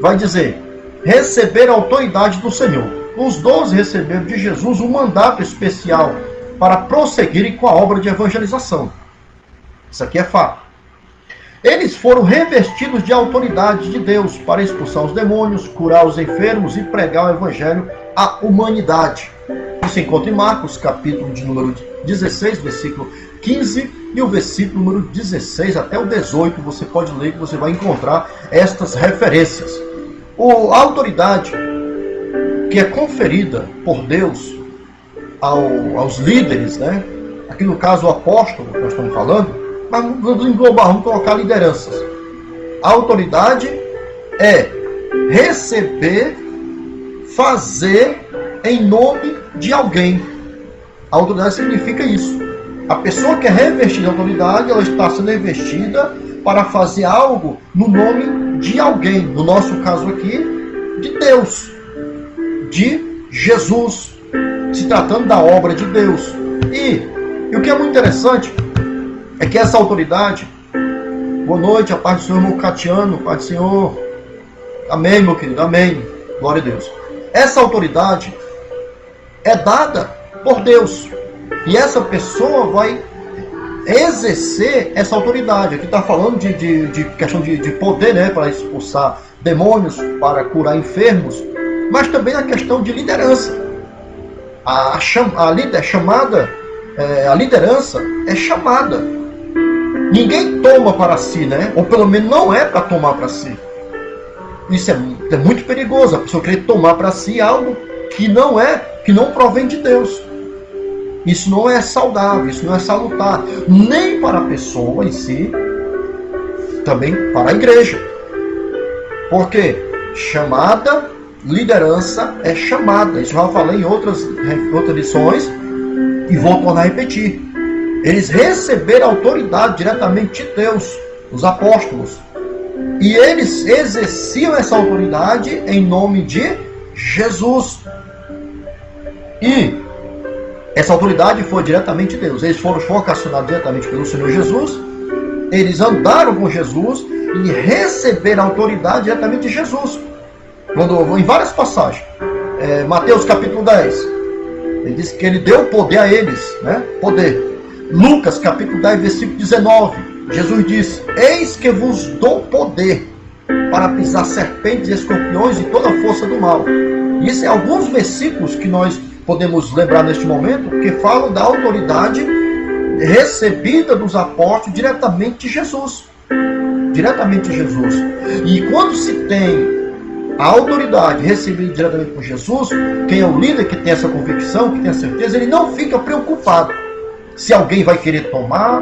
vai dizer: receber a autoridade do Senhor. Os 12 receberam de Jesus um mandato especial para prosseguirem com a obra de evangelização. Isso aqui é fato. Eles foram revestidos de autoridade de Deus para expulsar os demônios, curar os enfermos e pregar o evangelho à humanidade. Isso encontra em Marcos, capítulo de número 16, versículo 15, e o versículo número 16 até o 18, você pode ler que você vai encontrar estas referências. A autoridade que é conferida por Deus aos líderes, né? Aqui no caso o apóstolo, que nós estamos falando, mas vamos englobar, vamos colocar lideranças. A autoridade é receber, fazer em nome de alguém. A autoridade significa isso. A pessoa que é revestida de autoridade, ela está sendo revestida para fazer algo no nome de alguém. No nosso caso aqui, de Deus, de Jesus, se tratando da obra de Deus. E o que é muito interessante é que essa autoridade, boa noite, a paz do Senhor, irmão Catiano, paz do Senhor, amém, meu querido, amém, glória a Deus. Essa autoridade é dada por Deus, e essa pessoa vai exercer essa autoridade. Aqui está falando de questão de poder, né, para expulsar demônios, para curar enfermos, mas também a questão de liderança. A liderança é chamada. Ninguém toma para si, né? Ou pelo menos não é para tomar para si. Isso é muito perigoso, a pessoa querer tomar para si algo que não provém de Deus. Isso não é saudável, isso não é salutar, nem para a pessoa em si, também para a igreja. Porque chamada, liderança é chamada. Isso eu já falei em outras lições e vou tornar a repetir. Eles receberam autoridade diretamente de Deus, os apóstolos. E eles exerciam essa autoridade em nome de Jesus. E essa autoridade foi diretamente de Deus. Eles foram vocacionados diretamente pelo Senhor Jesus. Eles andaram com Jesus e receberam a autoridade diretamente de Jesus. Em várias passagens. Mateus capítulo 10. Ele diz que ele deu poder a eles, né? Poder. Lucas capítulo 10, versículo 19. Jesus diz: eis que vos dou poder para pisar serpentes e escorpiões e toda a força do mal. Isso é alguns versículos que nós podemos lembrar neste momento, que falam da autoridade recebida dos apóstolos diretamente de Jesus. Diretamente de Jesus. E quando se tem a autoridade recebida diretamente por Jesus, quem é o líder que tem essa convicção, que tem a certeza, ele não fica preocupado se alguém vai querer tomar,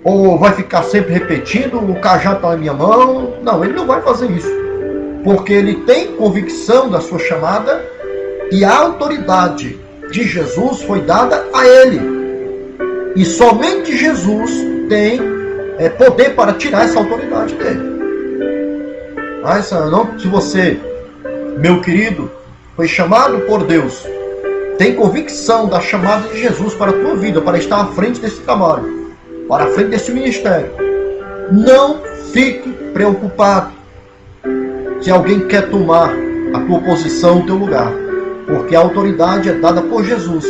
ou vai ficar sempre repetindo, o cajado está na minha mão. Não, ele não vai fazer isso. Porque ele tem convicção da sua chamada e a autoridade de Jesus foi dada a ele. E somente Jesus tem poder para tirar essa autoridade dele. Mas não, se você, meu querido, foi chamado por Deus, tem convicção da chamada de Jesus para a tua vida, para estar à frente desse trabalho, para a frente desse ministério, não fique preocupado se alguém quer tomar a tua posição, o teu lugar, porque a autoridade é dada por Jesus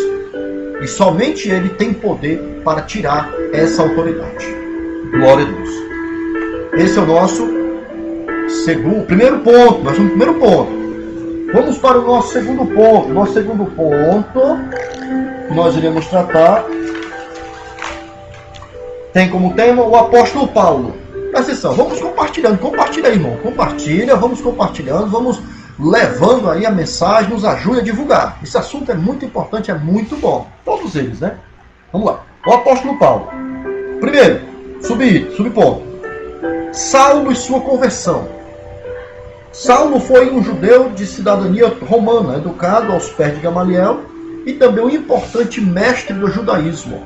e somente Ele tem poder para tirar essa autoridade. Glória a Deus. Esse é o nosso primeiro ponto. Nós estamos no primeiro ponto. Vamos para o nosso segundo ponto. Nosso segundo ponto que nós iremos tratar tem como tema o apóstolo Paulo. Presta atenção, vamos compartilhando. Compartilha aí, irmão. Compartilha, vamos compartilhando, vamos levando aí a mensagem, nos ajude a divulgar. Esse assunto é muito importante, é muito bom. Todos eles, né? Vamos lá. O apóstolo Paulo. Primeiro, subponto. Saulo e sua conversão. Saulo foi um judeu de cidadania romana, educado aos pés de Gamaliel e também um importante mestre do judaísmo.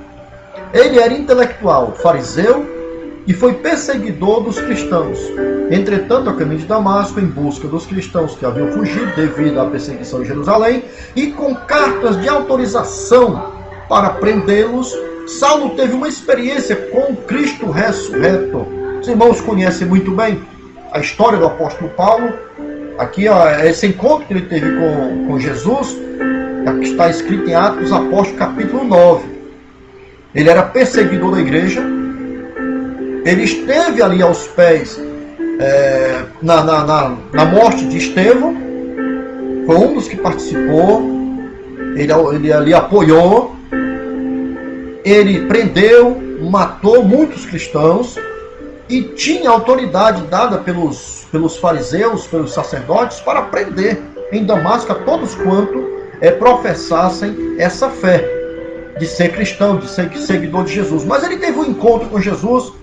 Ele era intelectual, fariseu e foi perseguidor dos cristãos. Entretanto, a caminho de Damasco, em busca dos cristãos que haviam fugido devido à perseguição em Jerusalém, e com cartas de autorização para prendê-los, Saulo teve uma experiência com Cristo ressurreto. Os irmãos conhecem muito bem a história do apóstolo Paulo. Aqui, esse encontro que ele teve com Jesus, que está escrito em Atos dos Apóstolos, capítulo 9. Ele era perseguidor da igreja, Ele esteve ali aos pés na morte de Estevão, foi um dos que participou, ele ali apoiou, ele prendeu, matou muitos cristãos e tinha autoridade dada pelos fariseus, pelos sacerdotes, para prender em Damasco a todos quanto professassem essa fé de ser cristão, de ser seguidor de Jesus. Mas ele teve um encontro com Jesus,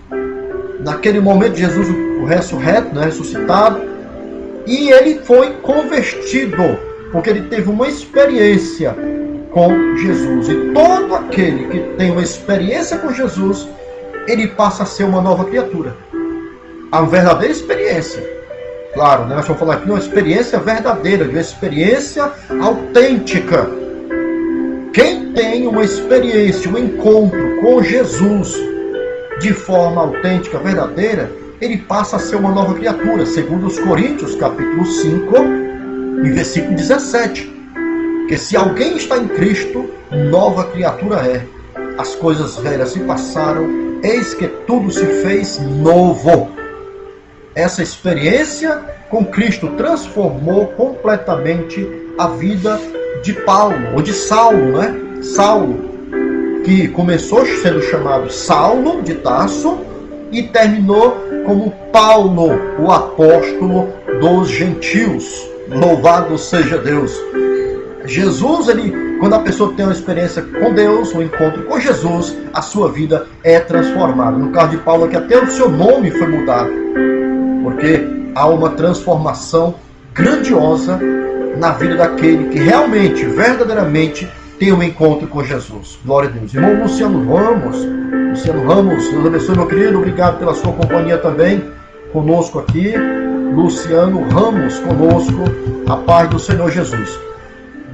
naquele momento Jesus o ressurreto, né, ressuscitado, e ele foi convertido, porque ele teve uma experiência com Jesus. E todo aquele que tem uma experiência com Jesus, ele passa a ser uma nova criatura. A verdadeira experiência. Claro, né? Nós vamos falar aqui de uma experiência verdadeira, de uma experiência autêntica. Quem tem uma experiência, um encontro com Jesus de forma autêntica, verdadeira, ele passa a ser uma nova criatura. Segundo os Coríntios, capítulo 5, e versículo 17. Que se alguém está em Cristo, nova criatura é. As coisas velhas se passaram, eis que tudo se fez novo. Essa experiência com Cristo transformou completamente a vida de Paulo, ou de Saulo, né? Saulo, que começou sendo chamado Saulo de Tarso e terminou como Paulo, o apóstolo dos gentios. Louvado seja Deus. Jesus, quando a pessoa tem uma experiência com Deus, um encontro com Jesus, a sua vida é transformada. No caso de Paulo aqui, até o seu nome foi mudado, porque há uma transformação grandiosa na vida daquele que realmente, verdadeiramente, tem um encontro com Jesus. Glória a Deus. Irmão Luciano Ramos, Deus abençoe, meu querido, obrigado pela sua companhia também, conosco aqui. Luciano Ramos conosco, a paz do Senhor Jesus.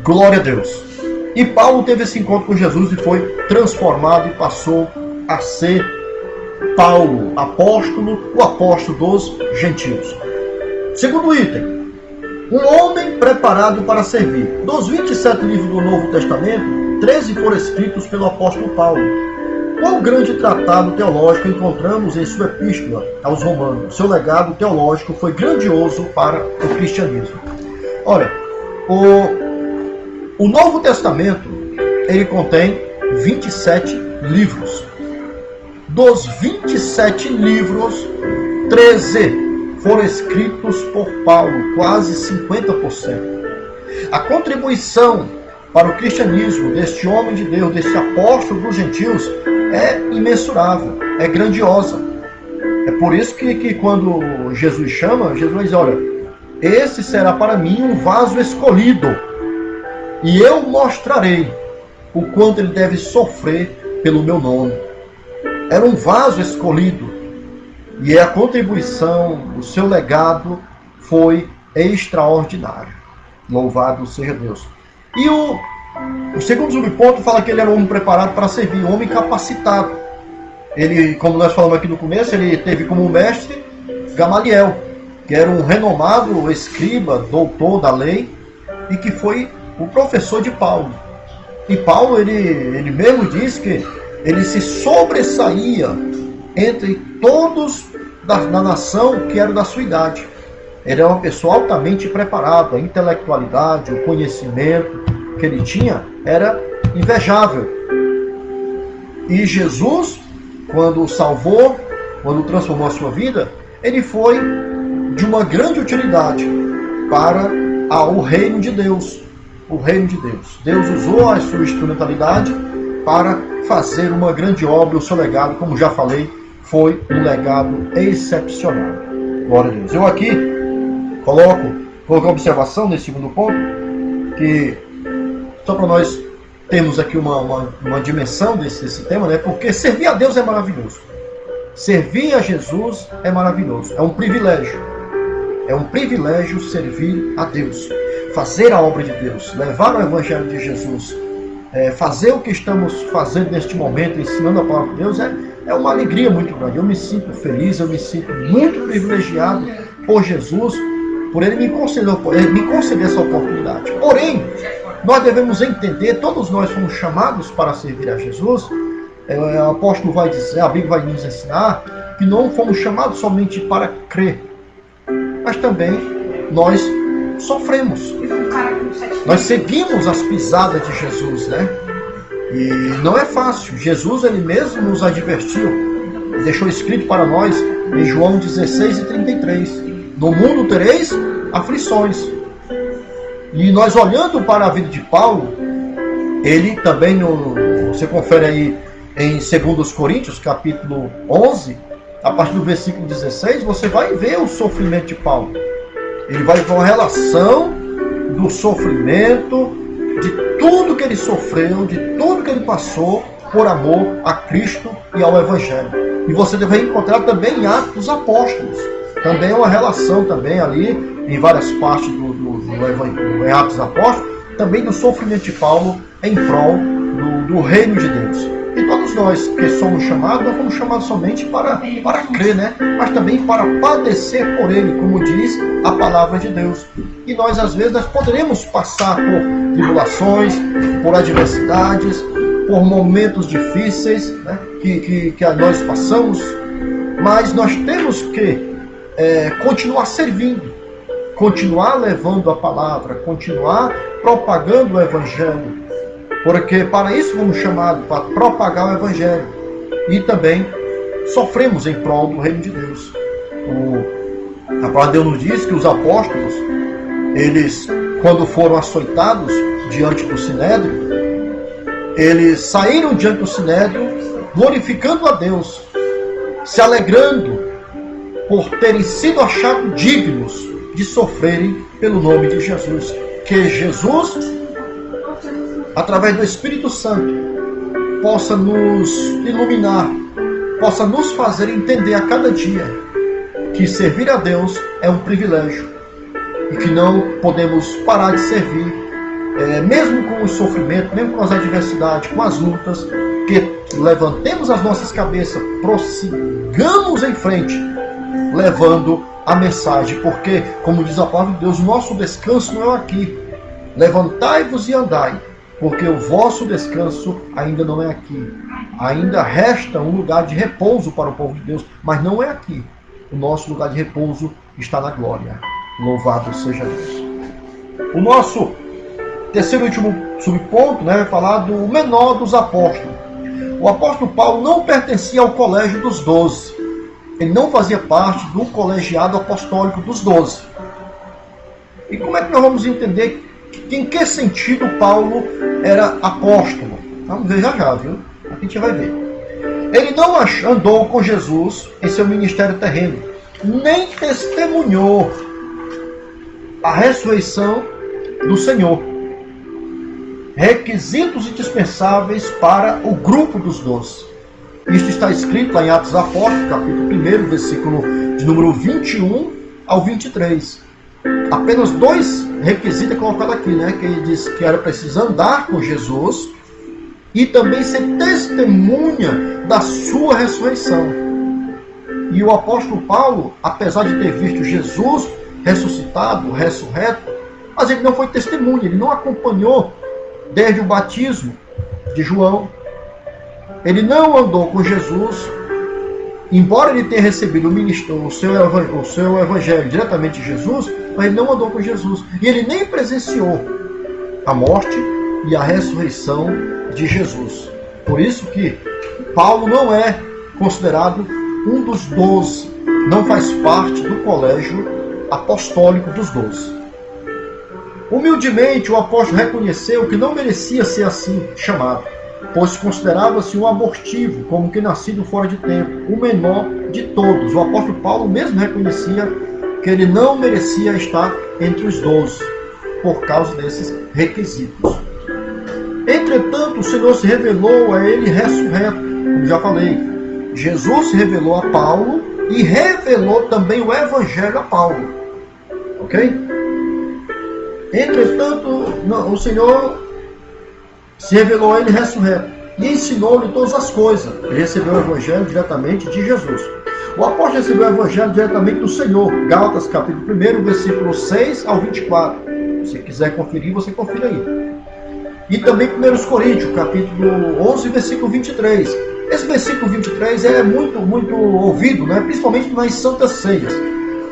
Glória a Deus. E Paulo teve esse encontro com Jesus e foi transformado e passou a ser Paulo, apóstolo, o apóstolo dos gentios. Segundo item, um homem preparado para servir. Dos 27 livros do Novo Testamento, 13 foram escritos pelo apóstolo Paulo. Qual grande tratado teológico encontramos em sua epístola aos Romanos? Seu legado teológico foi grandioso para o cristianismo. Olha, o Novo Testamento, ele contém 27 livros. Dos 27 livros, 13 foram escritos por Paulo, quase 50%. A contribuição para o cristianismo deste homem de Deus, deste apóstolo dos gentios, é imensurável, é grandiosa. É por isso que quando Jesus chama, Jesus diz, olha, esse será para mim um vaso escolhido, e eu mostrarei o quanto ele deve sofrer pelo meu nome. Era um vaso escolhido, e a contribuição, o seu legado foi extraordinário. Louvado seja Deus. E o segundo subponto fala que ele era um homem preparado para servir, um homem capacitado. Ele, como nós falamos aqui no começo, ele teve como mestre Gamaliel, que era um renomado escriba, doutor da lei, e que foi o professor de Paulo. E Paulo, ele mesmo diz que ele se sobressaía entre todos da nação que era da sua idade. Ele era uma pessoa altamente preparada, a intelectualidade, o conhecimento que ele tinha era invejável. E Jesus, quando o salvou, quando transformou a sua vida, ele foi de uma grande utilidade para o reino de Deus. O reino de Deus. Deus usou a sua instrumentalidade para fazer uma grande obra. O seu legado, como já falei, foi um legado excepcional. Glória a Deus. Eu aqui coloco uma observação nesse segundo ponto, que só para nós termos aqui uma dimensão desse tema, né? Porque servir a Deus é maravilhoso. Servir a Jesus é maravilhoso. É um privilégio. É um privilégio servir a Deus. Fazer a obra de Deus. Levar o Evangelho de Jesus. Fazer o que estamos fazendo neste momento, ensinando a palavra de Deus, é uma alegria muito grande. Eu me sinto feliz, eu me sinto muito privilegiado por Jesus, por Ele me conceder essa oportunidade. Porém, nós devemos entender, todos nós fomos chamados para servir a Jesus, o apóstolo vai dizer, a Bíblia vai nos ensinar que não fomos chamados somente para crer, mas também nós sofremos. Nós seguimos as pisadas de Jesus, né? E não é fácil. Jesus, ele mesmo nos advertiu, deixou escrito para nós em João 16:33. No mundo tereis aflições. E nós olhando para a vida de Paulo, ele também, você confere aí em 2 Coríntios, capítulo 11, a partir do versículo 16, você vai ver o sofrimento de Paulo. Ele vai ver uma relação do sofrimento, de tudo que ele sofreu, de tudo que ele passou por amor a Cristo e ao Evangelho. E você vai encontrar também em Atos dos Apóstolos. Também é uma relação também ali, em várias partes do Atos dos Apóstolos, também do sofrimento de Paulo em prol do reino de Deus. E todos nós que somos chamados, nós fomos chamados somente para crer, né? Mas também para padecer por Ele, como diz a palavra de Deus. E nós, às vezes, nós poderemos passar por tribulações, por adversidades, por momentos difíceis, né? que nós passamos, mas nós temos que continuar servindo, continuar levando a palavra, continuar propagando o Evangelho. Porque para isso fomos chamados, para propagar o Evangelho. E também sofremos em prol do reino de Deus. A palavra de Deus nos diz que os apóstolos, eles, quando foram açoitados diante do Sinédrio, eles saíram diante do Sinédrio glorificando a Deus, se alegrando por terem sido achados dignos de sofrerem pelo nome de Jesus. Que Jesus, através do Espírito Santo, possa nos iluminar, possa nos fazer entender a cada dia que servir a Deus é um privilégio e que não podemos parar de servir, mesmo com o sofrimento, mesmo com as adversidades, com as lutas, que levantemos as nossas cabeças, prossigamos em frente, levando a mensagem, porque, como diz a palavra de Deus, nosso descanso não é aqui. Levantai-vos e andai, porque o vosso descanso ainda não é aqui. Ainda resta um lugar de repouso para o povo de Deus, mas não é aqui. O nosso lugar de repouso está na glória. Louvado seja Deus. O nosso terceiro e último subponto, né, vai falar do menor dos apóstolos. O apóstolo Paulo não pertencia ao colégio dos 12. Ele não fazia parte do colegiado apostólico dos 12. E como é que nós vamos entender em que sentido Paulo era apóstolo? Vamos ver já, viu? A gente vai ver. Ele não andou com Jesus em seu ministério terreno, nem testemunhou a ressurreição do Senhor. Requisitos indispensáveis para o grupo dos 12. Isto está escrito lá em Atos dos Apóstolos, capítulo 1, versículo de número 21 ao 23. Apenas 2 requisitos é colocado aqui, né? Que ele diz que era preciso andar com Jesus e também ser testemunha da sua ressurreição. E o apóstolo Paulo, apesar de ter visto Jesus ressuscitado, ressurreto, mas ele não foi testemunha, ele não acompanhou desde o batismo de João. Ele não andou com Jesus, embora ele tenha recebido o seu evangelho diretamente de Jesus, mas ele não andou com Jesus. E ele nem presenciou a morte e a ressurreição de Jesus. Por isso que Paulo não é considerado um dos 12, não faz parte do colégio apostólico dos 12. Humildemente o apóstolo reconheceu que não merecia ser assim chamado, pois considerava-se um abortivo, como que nascido fora de tempo, o menor de todos. O apóstolo Paulo mesmo reconhecia que ele não merecia estar entre os 12, por causa desses requisitos. Entretanto, o Senhor se revelou a ele ressurreto, como já falei. Jesus se revelou a Paulo e revelou também o Evangelho a Paulo. Ok? Entretanto, o Senhor se revelou a ele ressurreto e ensinou-lhe todas as coisas. Ele recebeu o Evangelho diretamente de Jesus. O apóstolo recebeu o Evangelho diretamente do Senhor. Gálatas capítulo 1, versículo 6 ao 24. Se quiser conferir, você confira aí. E também 1 Coríntios, capítulo 11, versículo 23. Esse versículo 23 é muito ouvido, né? Principalmente nas Santas Ceias.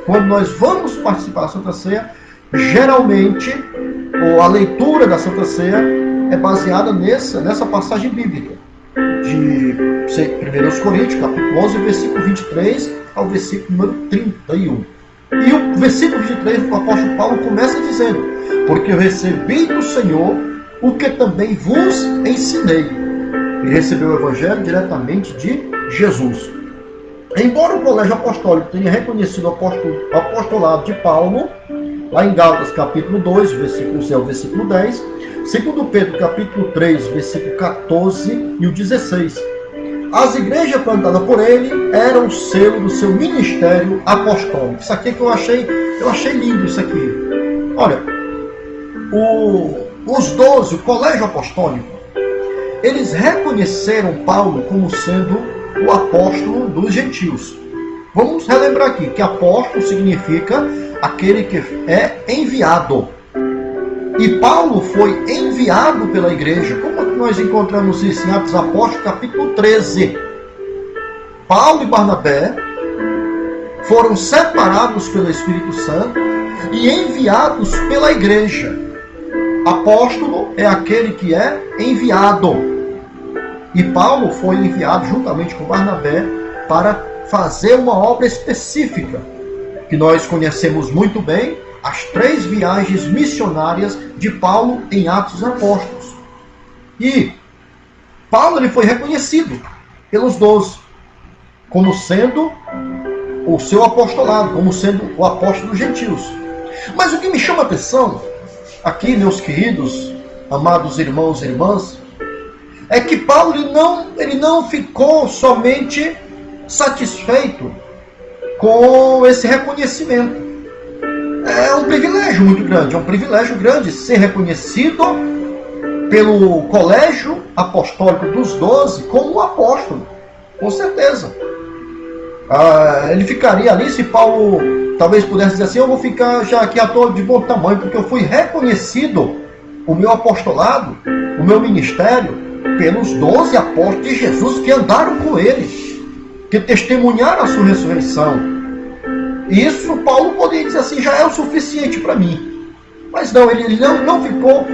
Quando nós vamos participar da Santa Ceia, geralmente a leitura da Santa Ceia é baseada nessa passagem bíblica de 1 Coríntios, capítulo 11, versículo 23 ao versículo número 31. E o versículo 23 do apóstolo Paulo começa dizendo: porque eu recebi do Senhor o que também vos ensinei. Ele recebeu o evangelho diretamente de Jesus. Embora o colégio apostólico tenha reconhecido o apostolado de Paulo, lá em Gálatas capítulo 2, versículo 6 ao versículo 10, 2 Pedro capítulo 3, versículo 14 e o 16, as igrejas plantadas por ele eram o selo do seu ministério apostólico. Isso aqui que eu achei lindo isso aqui. Olha, os 12, o colégio apostólico, eles reconheceram Paulo como sendo o apóstolo dos gentios. Vamos relembrar aqui que apóstolo significa aquele que é enviado. E Paulo foi enviado pela igreja. Como nós encontramos isso em Atos dos Apóstolos, capítulo 13. Paulo e Barnabé foram separados pelo Espírito Santo e enviados pela igreja. Apóstolo é aquele que é enviado. E Paulo foi enviado juntamente com Barnabé para fazer uma obra específica, que nós conhecemos muito bem, as 3 viagens missionárias de Paulo em Atos dos Apóstolos. E Paulo ele foi reconhecido pelos 12 como sendo o seu apostolado, como sendo o apóstolo dos gentios. Mas o que me chama a atenção aqui, meus queridos, amados irmãos e irmãs, é que Paulo ele não ficou somente satisfeito com esse reconhecimento. É um privilégio muito grande, é um privilégio grande ser reconhecido pelo colégio apostólico dos 12 como um apóstolo, com certeza. Ele ficaria ali se Paulo talvez pudesse dizer assim: eu vou ficar já aqui à toa de bom tamanho, porque eu fui reconhecido, o meu apostolado, o meu ministério, pelos 12 apóstolos de Jesus que andaram com ele, que testemunharam a sua ressurreição. Isso Paulo poderia dizer assim: já é o suficiente para mim. Mas não, ele não ficou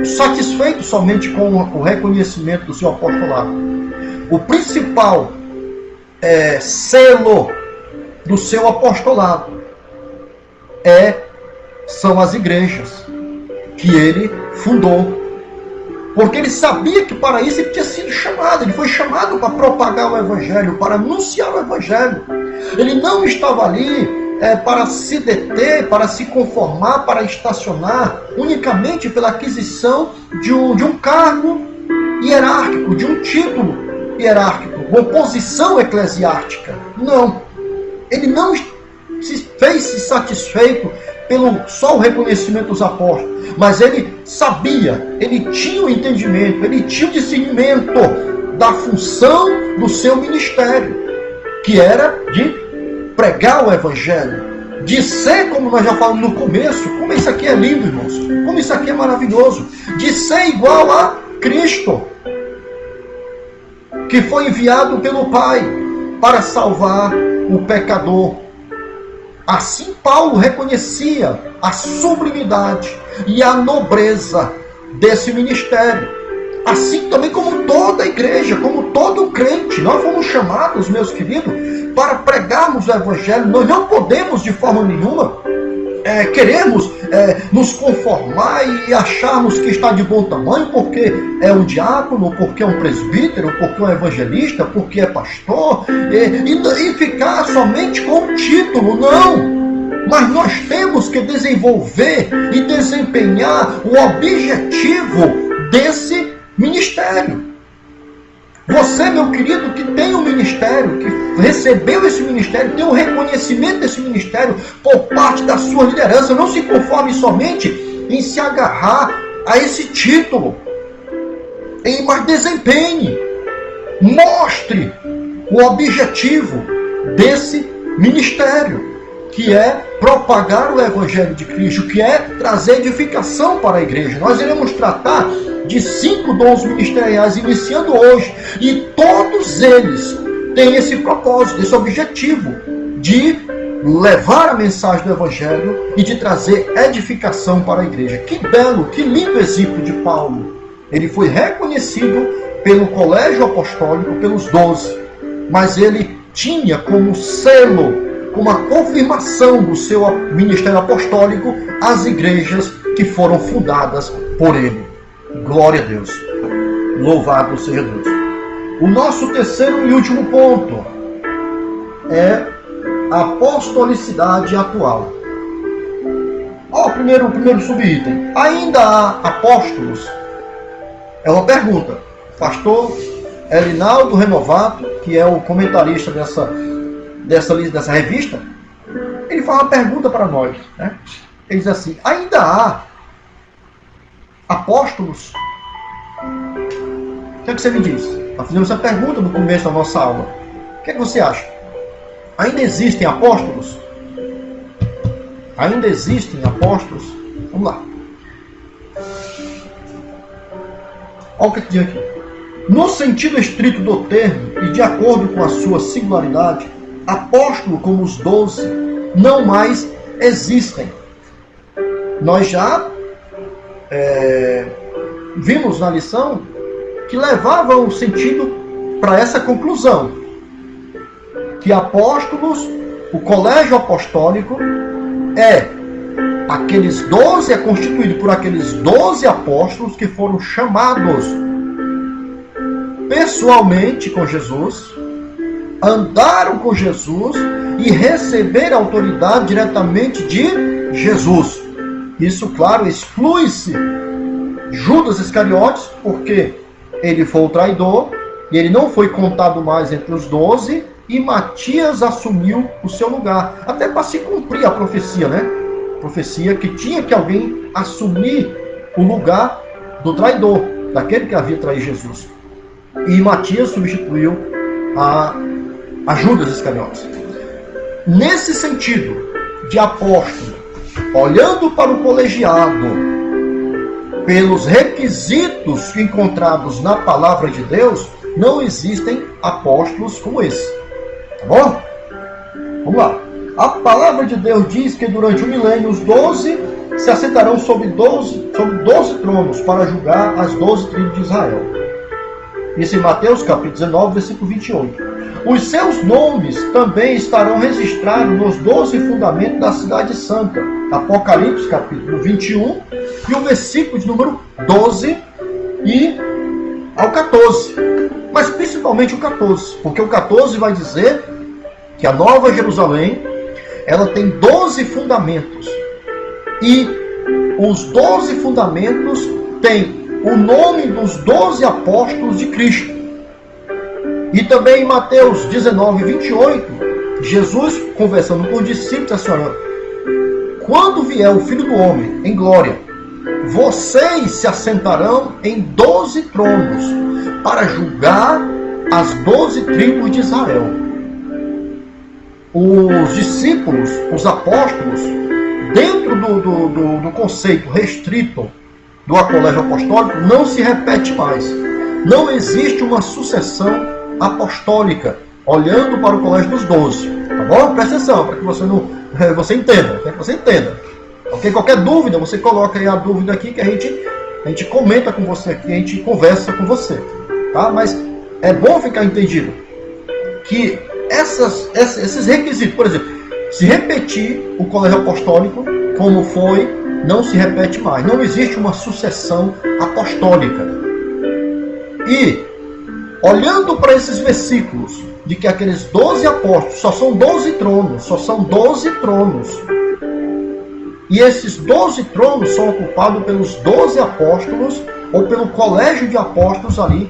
satisfeito somente com o reconhecimento do seu apostolado. O principal selo do seu apostolado são as igrejas que ele fundou. Porque ele sabia que para isso ele tinha sido chamado. Ele foi chamado para propagar o Evangelho, para anunciar o Evangelho. Ele não estava ali para se deter, para se conformar, para estacionar unicamente pela aquisição de um cargo hierárquico, de um título hierárquico, uma posição eclesiástica. Não. Ele não se fez satisfeito pelo só o reconhecimento dos apóstolos, mas ele sabia, ele tinha o entendimento, ele tinha o discernimento da função do seu ministério, que era de pregar o Evangelho, de ser, como nós já falamos no começo, como isso aqui é lindo, irmãos, como isso aqui é maravilhoso, de ser igual a Cristo, que foi enviado pelo Pai para salvar o pecador. Assim Paulo reconhecia a sublimidade e a nobreza desse ministério. Assim também como toda a igreja, como todo crente, nós fomos chamados, meus queridos, para pregarmos o Evangelho. Nós não podemos de forma nenhuma queremos nos conformar e acharmos que está de bom tamanho porque é um diácono, porque é um presbítero, porque é um evangelista, porque é pastor, e ficar somente com o título. Não! Mas nós temos que desenvolver e desempenhar o objetivo desse ministério. Você, meu querido, que tem um ministério, que recebeu esse ministério, tem um reconhecimento desse ministério por parte da sua liderança, não se conforme somente em se agarrar a esse título, mas desempenhe, mostre o objetivo desse ministério. que é propagar o Evangelho de Cristo, que é trazer edificação para a igreja. Nós iremos tratar de 5 dons ministeriais, iniciando hoje, e todos eles têm esse propósito, esse objetivo de levar a mensagem do Evangelho e de trazer edificação para a igreja. Que belo, que lindo exemplo de Paulo. Ele foi reconhecido pelo colégio apostólico, pelos 12, mas ele tinha como selo, como a confirmação do seu ministério apostólico, as igrejas que foram fundadas por ele. Glória a Deus. Louvado seja Deus. O nosso terceiro e último ponto é a apostolicidade atual. O primeiro subitem. Ainda há apóstolos? É uma pergunta. Pastor Elinaldo Renovato, que é o comentarista dessa revista, ele faz uma pergunta para nós, né? Ele diz assim: ainda há apóstolos? O que é que você me diz? Nós fizemos essa pergunta no começo da nossa aula. O que é que você acha? Ainda existem apóstolos? Ainda existem apóstolos? Vamos lá. Olha o que diz aqui. No sentido estrito do termo e de acordo com a sua singularidade, apóstolo como os 12 não mais existem. Nós já vimos na lição que levava o sentido para essa conclusão, que apóstolos, o colégio apostólico é constituído por aqueles 12 apóstolos que foram chamados pessoalmente com Jesus, andaram com Jesus e receberam autoridade diretamente de Jesus. Isso, claro, exclui-se Judas Iscariotes, porque ele foi o traidor e ele não foi contado mais entre os 12, e Matias assumiu o seu lugar, até para se cumprir a profecia, né? Profecia que tinha que alguém assumir o lugar do traidor, daquele que havia traído Jesus. E Matias substituiu a Judas Iscariotes. Nesse sentido de apóstolo, olhando para o colegiado, pelos requisitos encontrados na palavra de Deus, não existem apóstolos como esse. Tá bom? Vamos lá. A palavra de Deus diz que durante o milênio os 12 se assentarão sobre 12 tronos para julgar as 12 tribos de Israel. Isso em Mateus capítulo 19, versículo 28. Os seus nomes também estarão registrados nos 12 fundamentos da cidade santa. Apocalipse capítulo 21 e o versículo de número 12 e ao 14. Mas principalmente o 14, porque o 14 vai dizer que a Nova Jerusalém, ela tem 12 fundamentos. E os 12 fundamentos têm o nome dos 12 apóstolos de Cristo. E também em Mateus 19, 28, Jesus, conversando com os discípulos, disse assim: quando vier o Filho do Homem em glória, vocês se assentarão em 12 tronos para julgar as 12 tribos de Israel. Os discípulos, os apóstolos, dentro do conceito restrito do colégio apostólico, não se repete mais. Não existe uma sucessão apostólica, olhando para o colégio dos 12. Tá bom? Presta atenção, para que você entenda. Quer que você entenda. Ok? Qualquer dúvida, você coloca aí a dúvida aqui, que a gente comenta com você aqui, a gente conversa com você. Tá? Mas é bom ficar entendido que esses requisitos, por exemplo, se repetir o colégio apostólico como foi, não se repete mais. Não existe uma sucessão apostólica. E, olhando para esses versículos, de que aqueles 12 apóstolos só são 12 tronos, e esses 12 tronos são ocupados pelos 12 apóstolos, ou pelo colégio de apóstolos ali,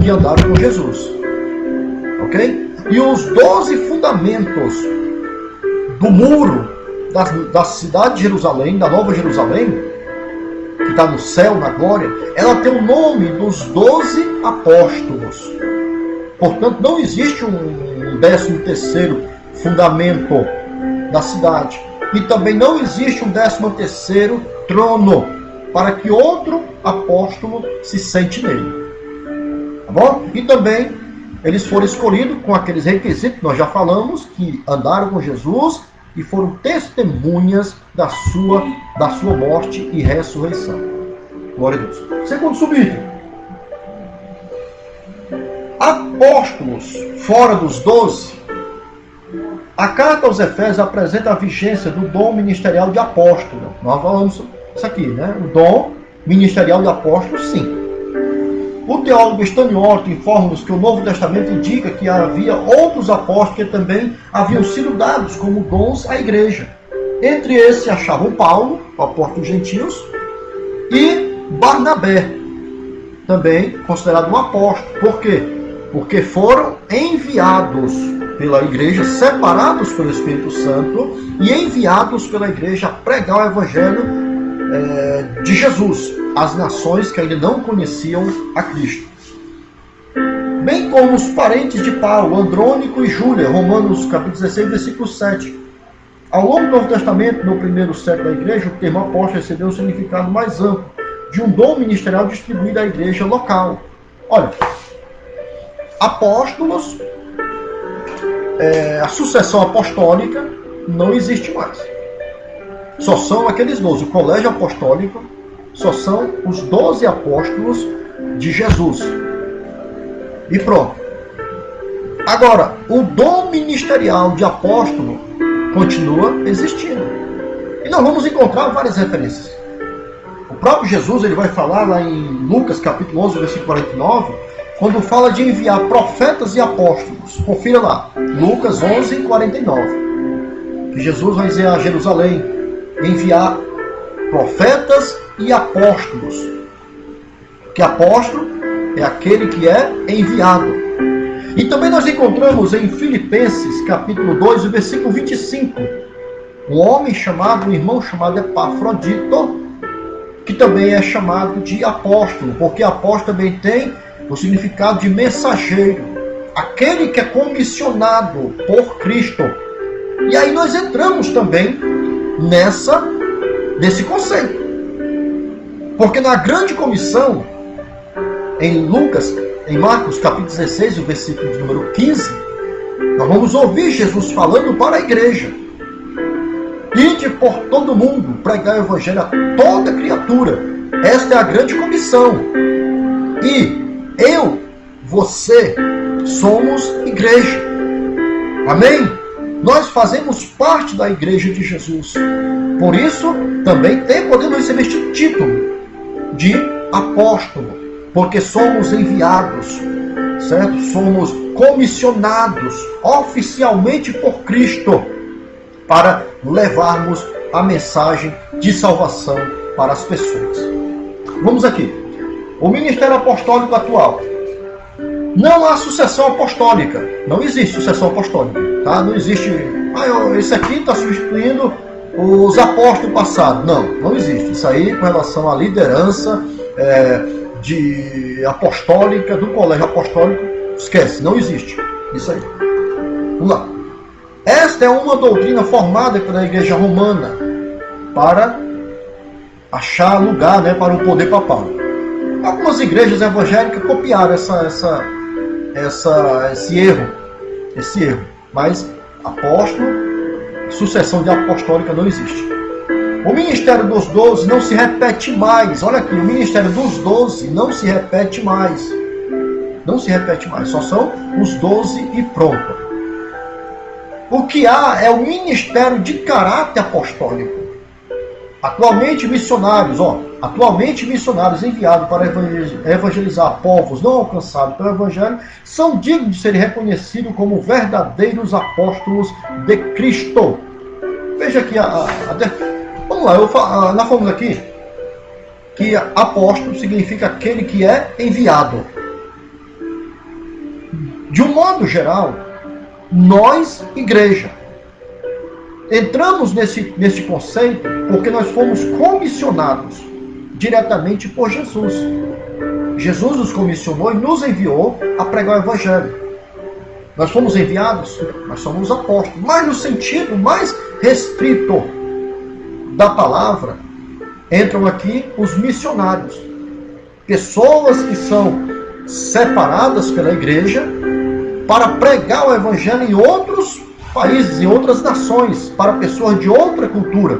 que andaram com Jesus. Ok? E os 12 fundamentos do muro da cidade de Jerusalém, da Nova Jerusalém, que está no céu, na glória, ela tem o nome dos 12 apóstolos. Portanto, não existe um 13º fundamento da cidade. E também não existe um 13º trono para que outro apóstolo se sente nele. Tá bom? E também eles foram escolhidos com aqueles requisitos que nós já falamos, que andaram com Jesus e foram testemunhas da sua morte e ressurreição. Glória a Deus. Segundo subido, apóstolos fora dos 12. A carta aos Efésios apresenta a vigência do dom ministerial de apóstolo. Nós falamos isso aqui, né? O dom ministerial de apóstolo, sim. O teólogo Stanley Orton informa-nos que o Novo Testamento indica que havia outros apóstolos que também haviam sido dados como dons à igreja. Entre esses achavam Paulo, o apóstolo dos gentios, e Barnabé, também considerado um apóstolo. Por quê? Porque foram enviados pela igreja, separados pelo Espírito Santo e enviados pela igreja a pregar o evangelho de Jesus às nações que ainda não conheciam a Cristo. Bem como os parentes de Paulo, Andrônico e Júlia, Romanos capítulo 16, versículo 7. Ao longo do Novo Testamento, no primeiro século da igreja, o termo apóstolo recebeu um significado mais amplo, de um dom ministerial distribuído à igreja local. Olha, apóstolos, a sucessão apostólica não existe mais. Só são aqueles 12. O colégio apostólico só são os 12 apóstolos de Jesus. E pronto. Agora, o dom ministerial de apóstolo continua existindo. E nós vamos encontrar várias referências. O próprio Jesus ele vai falar lá em Lucas capítulo 11, versículo 49, quando fala de enviar profetas e apóstolos. Confira lá, Lucas 11, 49. Que Jesus vai dizer a Jerusalém, enviar profetas e apóstolos. Que apóstolo é aquele que é enviado. E também nós encontramos em Filipenses capítulo 2, versículo 25, um homem chamado, um irmão chamado Epafrodito, que também é chamado de apóstolo, porque apóstolo também tem o significado de mensageiro, aquele que é comissionado por Cristo. E aí nós entramos também nesse conceito. Porque na grande comissão, em Marcos capítulo 16, o versículo de número 15, nós vamos ouvir Jesus falando para a igreja: ide por todo mundo, pregar o evangelho a toda criatura. Esta é a grande comissão. E você, somos igreja. Amém? Nós fazemos parte da igreja de Jesus. Por isso, também podemos receber este título de apóstolo, porque somos enviados, certo? Somos comissionados oficialmente por Cristo para levarmos a mensagem de salvação para as pessoas. Vamos aqui. O ministério apostólico atual. Não há sucessão apostólica. Não existe sucessão apostólica. Tá? Não existe. Esse aqui está substituindo os apóstolos passados. Não existe. Isso aí com relação à liderança apostólica, do colégio apostólico, esquece. Não existe. Isso aí. Vamos lá. Esta é uma doutrina formada pela igreja romana para achar lugar, né, para o poder papal. Algumas igrejas evangélicas copiaram esse erro. Mas apóstolo, sucessão de apostólica não existe. O ministério dos 12 não se repete mais. Olha aqui, o ministério dos 12 não se repete mais. Não se repete mais. Só são os 12 e pronto. O que há é o ministério de caráter apostólico. Atualmente missionários enviados para evangelizar povos não alcançados pelo Evangelho são dignos de serem reconhecidos como verdadeiros apóstolos de Cristo. Veja aqui, vamos lá, nós falamos aqui que apóstolo significa aquele que é enviado. De um modo geral, nós, igreja, entramos nesse conceito porque nós fomos comissionados diretamente por Jesus. Jesus nos comissionou e nos enviou a pregar o Evangelho. Nós fomos enviados, nós somos apóstolos, mas no sentido mais restrito da palavra, entram aqui os missionários. Pessoas que são separadas pela igreja para pregar o evangelho em outros países, em outras nações, para pessoas de outra cultura.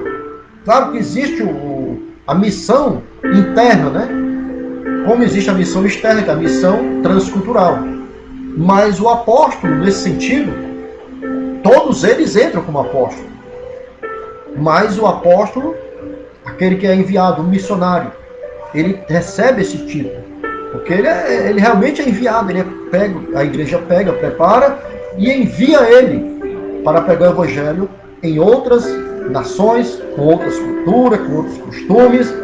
Claro que existe a missão interna, né? Como existe a missão externa, que é a missão transcultural. Mas o apóstolo, nesse sentido, todos eles entram como apóstolo. Mas o apóstolo, aquele que é enviado, o missionário, ele recebe esse título. Porque ele realmente é enviado, a igreja pega, prepara e envia ele para pregar o evangelho em outras nações, com outras culturas, com outros costumes.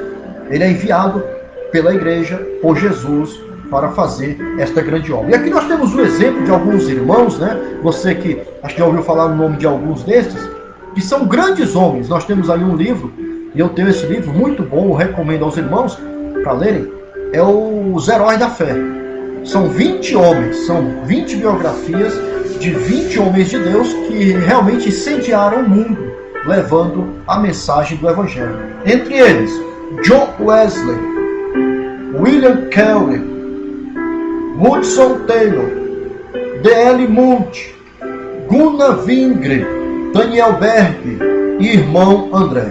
Ele é enviado pela igreja, por Jesus, para fazer esta grande obra. E aqui nós temos o exemplo de alguns irmãos, né? Você que acho que já ouviu falar no nome de alguns destes, que são grandes homens. Nós temos aí um livro, e eu tenho esse livro muito bom, eu recomendo aos irmãos para lerem, é Os Heróis da Fé. São 20 homens, são 20 biografias de 20 homens de Deus que realmente incendiaram o mundo, levando a mensagem do Evangelho. Entre eles, John Wesley, William Carey, Hudson Taylor, D.L. Moody, Gunnar Wingre, Daniel Berg e irmão André.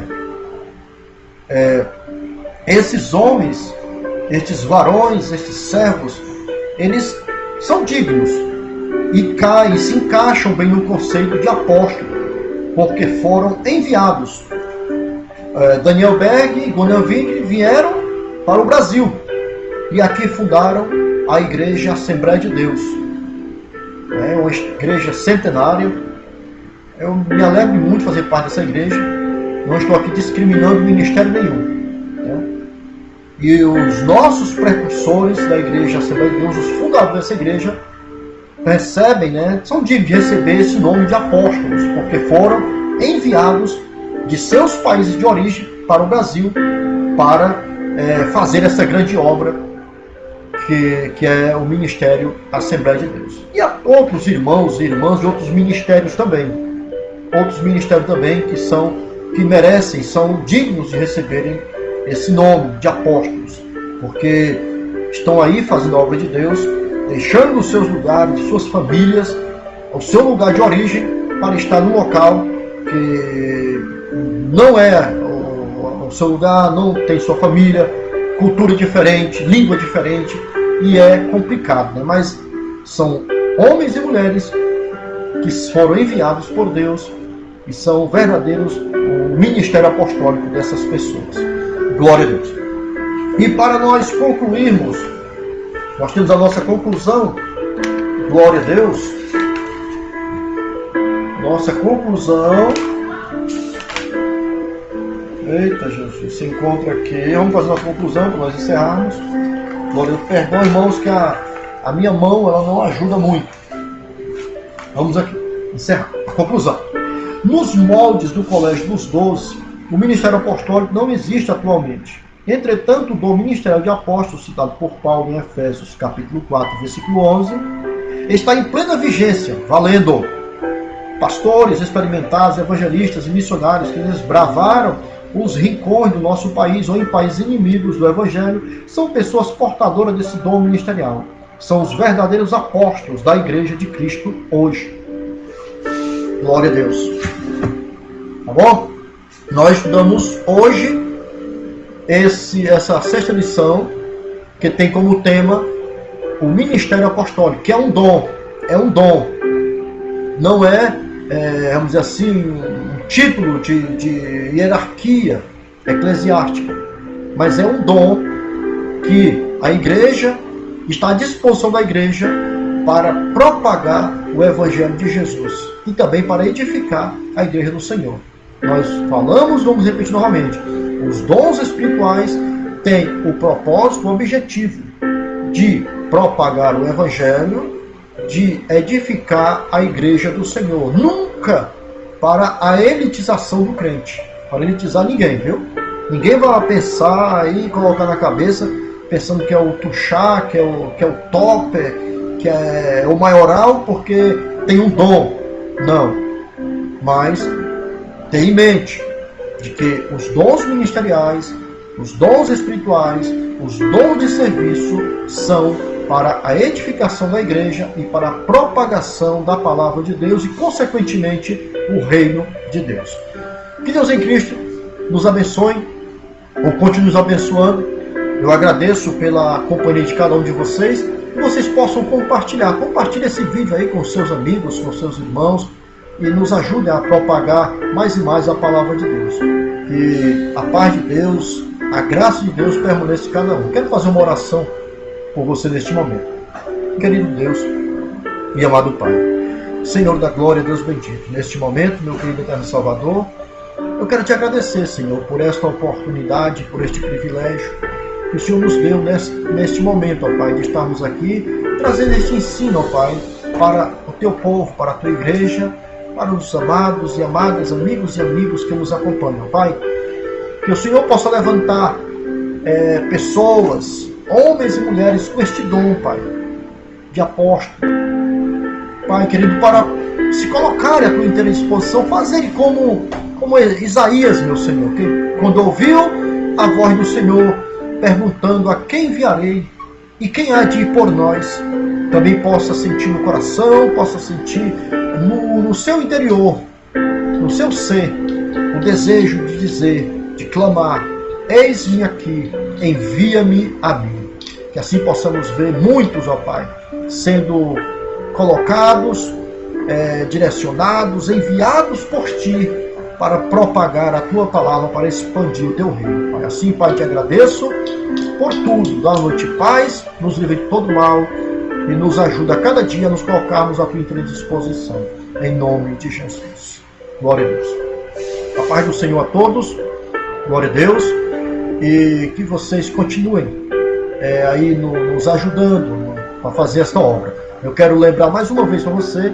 Esses homens, estes varões, estes servos, eles são dignos e se encaixam bem no conceito de apóstolo, porque foram enviados. Daniel Berg e Gunnar Wingre vieram para o Brasil e aqui fundaram a Igreja Assembleia de Deus. É uma igreja centenária. Eu me alegro muito de fazer parte dessa igreja. Não estou aqui discriminando ministério nenhum. E os nossos precursores da Igreja Assembleia de Deus, os fundadores dessa igreja, recebem, são dignos de receber esse nome de apóstolos, porque foram enviados de seus países de origem para o Brasil para fazer essa grande obra que é o Ministério Assembleia de Deus. E há outros irmãos e irmãs de outros ministérios também. Outros ministérios também que merecem, são dignos de receberem esse nome de apóstolos, porque estão aí fazendo a obra de Deus, deixando os seus lugares, suas famílias, o seu lugar de origem, para estar num local que não é o seu lugar, não tem sua família, cultura diferente, língua diferente, e é complicado, mas são homens e mulheres que foram enviados por Deus e são verdadeiros o ministério apostólico dessas pessoas. Glória a Deus. E para nós concluirmos, nós temos a nossa conclusão. Glória a Deus. Nossa conclusão. Eita, Jesus, se encontra aqui. Vamos fazer uma conclusão para nós encerrarmos. Glória a Deus. Perdão, irmãos, que a minha mão ela não ajuda muito. Vamos aqui encerrar. A conclusão. Nos moldes do Colégio dos 12, o Ministério Apostólico não existe atualmente. Entretanto, o dom ministerial de apóstolo, citado por Paulo em Efésios, capítulo 4, versículo 11, está em plena vigência, valendo. Pastores experimentados, evangelistas e missionários que desbravaram os rincões do nosso país ou em países inimigos do Evangelho são pessoas portadoras desse dom ministerial. São os verdadeiros apóstolos da Igreja de Cristo hoje. Glória a Deus. Tá bom? Nós estudamos hoje essa sexta lição, que tem como tema o ministério apostólico, que é um dom. É um dom. Não vamos dizer assim, um título de hierarquia eclesiástica, mas é um dom que a igreja está à disposição da igreja para propagar o Evangelho de Jesus e também para edificar a igreja do Senhor. Nós falamos, vamos repetir novamente, os dons espirituais têm o propósito, o objetivo de propagar o Evangelho, de edificar a igreja do Senhor, nunca para a elitização do crente, para elitizar ninguém, viu? Ninguém vai pensar e colocar na cabeça, pensando que é o tuxá, que é o topper, que é o maioral, porque tem um dom. Não. Mas Tenha em mente de que os dons ministeriais, os dons espirituais, os dons de serviço são para a edificação da igreja e para a propagação da palavra de Deus e, consequentemente, o reino de Deus. Que Deus em Cristo nos abençoe, ou continue nos abençoando. Eu agradeço pela companhia de cada um de vocês, que vocês possam compartilhar. Compartilhe esse vídeo aí com seus amigos, com seus irmãos, e nos ajude a propagar mais e mais a palavra de Deus. Que a paz de Deus, a graça de Deus permaneça em cada um. Quero fazer uma oração por você neste momento. Querido Deus e amado Pai, Senhor da glória, Deus bendito, neste momento, meu querido eterno Salvador, eu quero te agradecer, Senhor, por esta oportunidade, por este privilégio que o Senhor nos deu neste momento, ó Pai, de estarmos aqui, trazendo este ensino, ó Pai, para o teu povo, para a tua igreja, para os amados e amadas, amigos e amigos que nos acompanham, Pai. Que o Senhor possa levantar pessoas, homens e mulheres com este dom, Pai, de apóstolo, Pai querido, para se colocarem à tua inteira disposição, fazerem como Isaías, meu Senhor, que quando ouviu a voz do Senhor perguntando a quem enviarei e quem há de ir por nós, também possa sentir no coração, possa sentir no seu interior, no seu ser, o desejo de dizer, de clamar: eis-me aqui, envia-me a mim. Que assim possamos ver muitos, ó Pai, sendo colocados, direcionados, enviados por Ti para propagar a Tua palavra, para expandir o Teu reino, Pai. Assim, Pai, te agradeço por tudo. Dá a noite paz, nos livre de todo mal e nos ajuda a cada dia a nos colocarmos à Tua inteira disposição. Em nome de Jesus. Glória a Deus. A paz do Senhor a todos. Glória a Deus. E que vocês continuem aí nos ajudando a fazer esta obra. Eu quero lembrar mais uma vez para você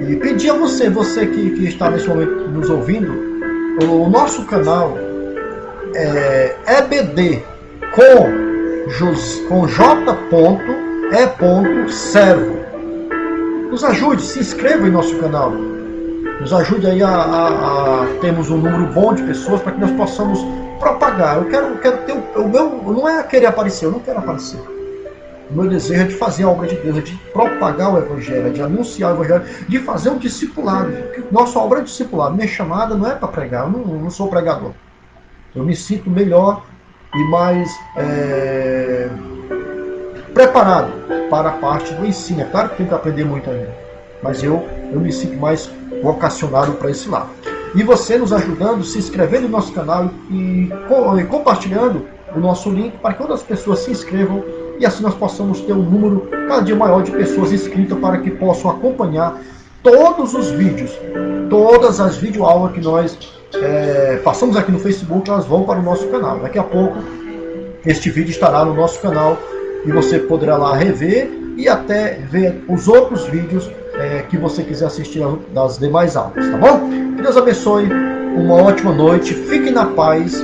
e pedir a você que está nesse momento nos ouvindo, o nosso canal é EBD com J.E.Servo. Nos ajude, se inscreva em nosso canal. Nos ajude aí a termos um número bom de pessoas para que nós possamos propagar. Eu quero ter o meu, não é querer aparecer, eu não quero aparecer. O meu desejo é de fazer a obra de Deus, é de propagar o Evangelho, é de anunciar o Evangelho, de fazer um discipulado. Nossa obra é discipulado. Minha chamada não é para pregar, eu não sou pregador. Eu me sinto melhor e mais preparado para a parte do ensino. É claro que tenho que aprender muito ainda, mas eu me sinto mais vocacionado para esse lado. E você nos ajudando, se inscrevendo no nosso canal e compartilhando o nosso link para que outras pessoas se inscrevam e assim nós possamos ter um número cada dia maior de pessoas inscritas para que possam acompanhar todos os vídeos, todas as videoaulas que nós passamos aqui no Facebook, elas vão para o nosso canal. Daqui a pouco este vídeo estará no nosso canal e você poderá lá rever e até ver os outros vídeos que você quiser assistir das demais aulas, tá bom? Que Deus abençoe, uma ótima noite, fique na paz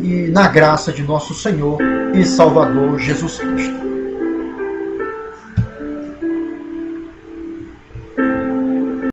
e na graça de nosso Senhor e Salvador Jesus Cristo.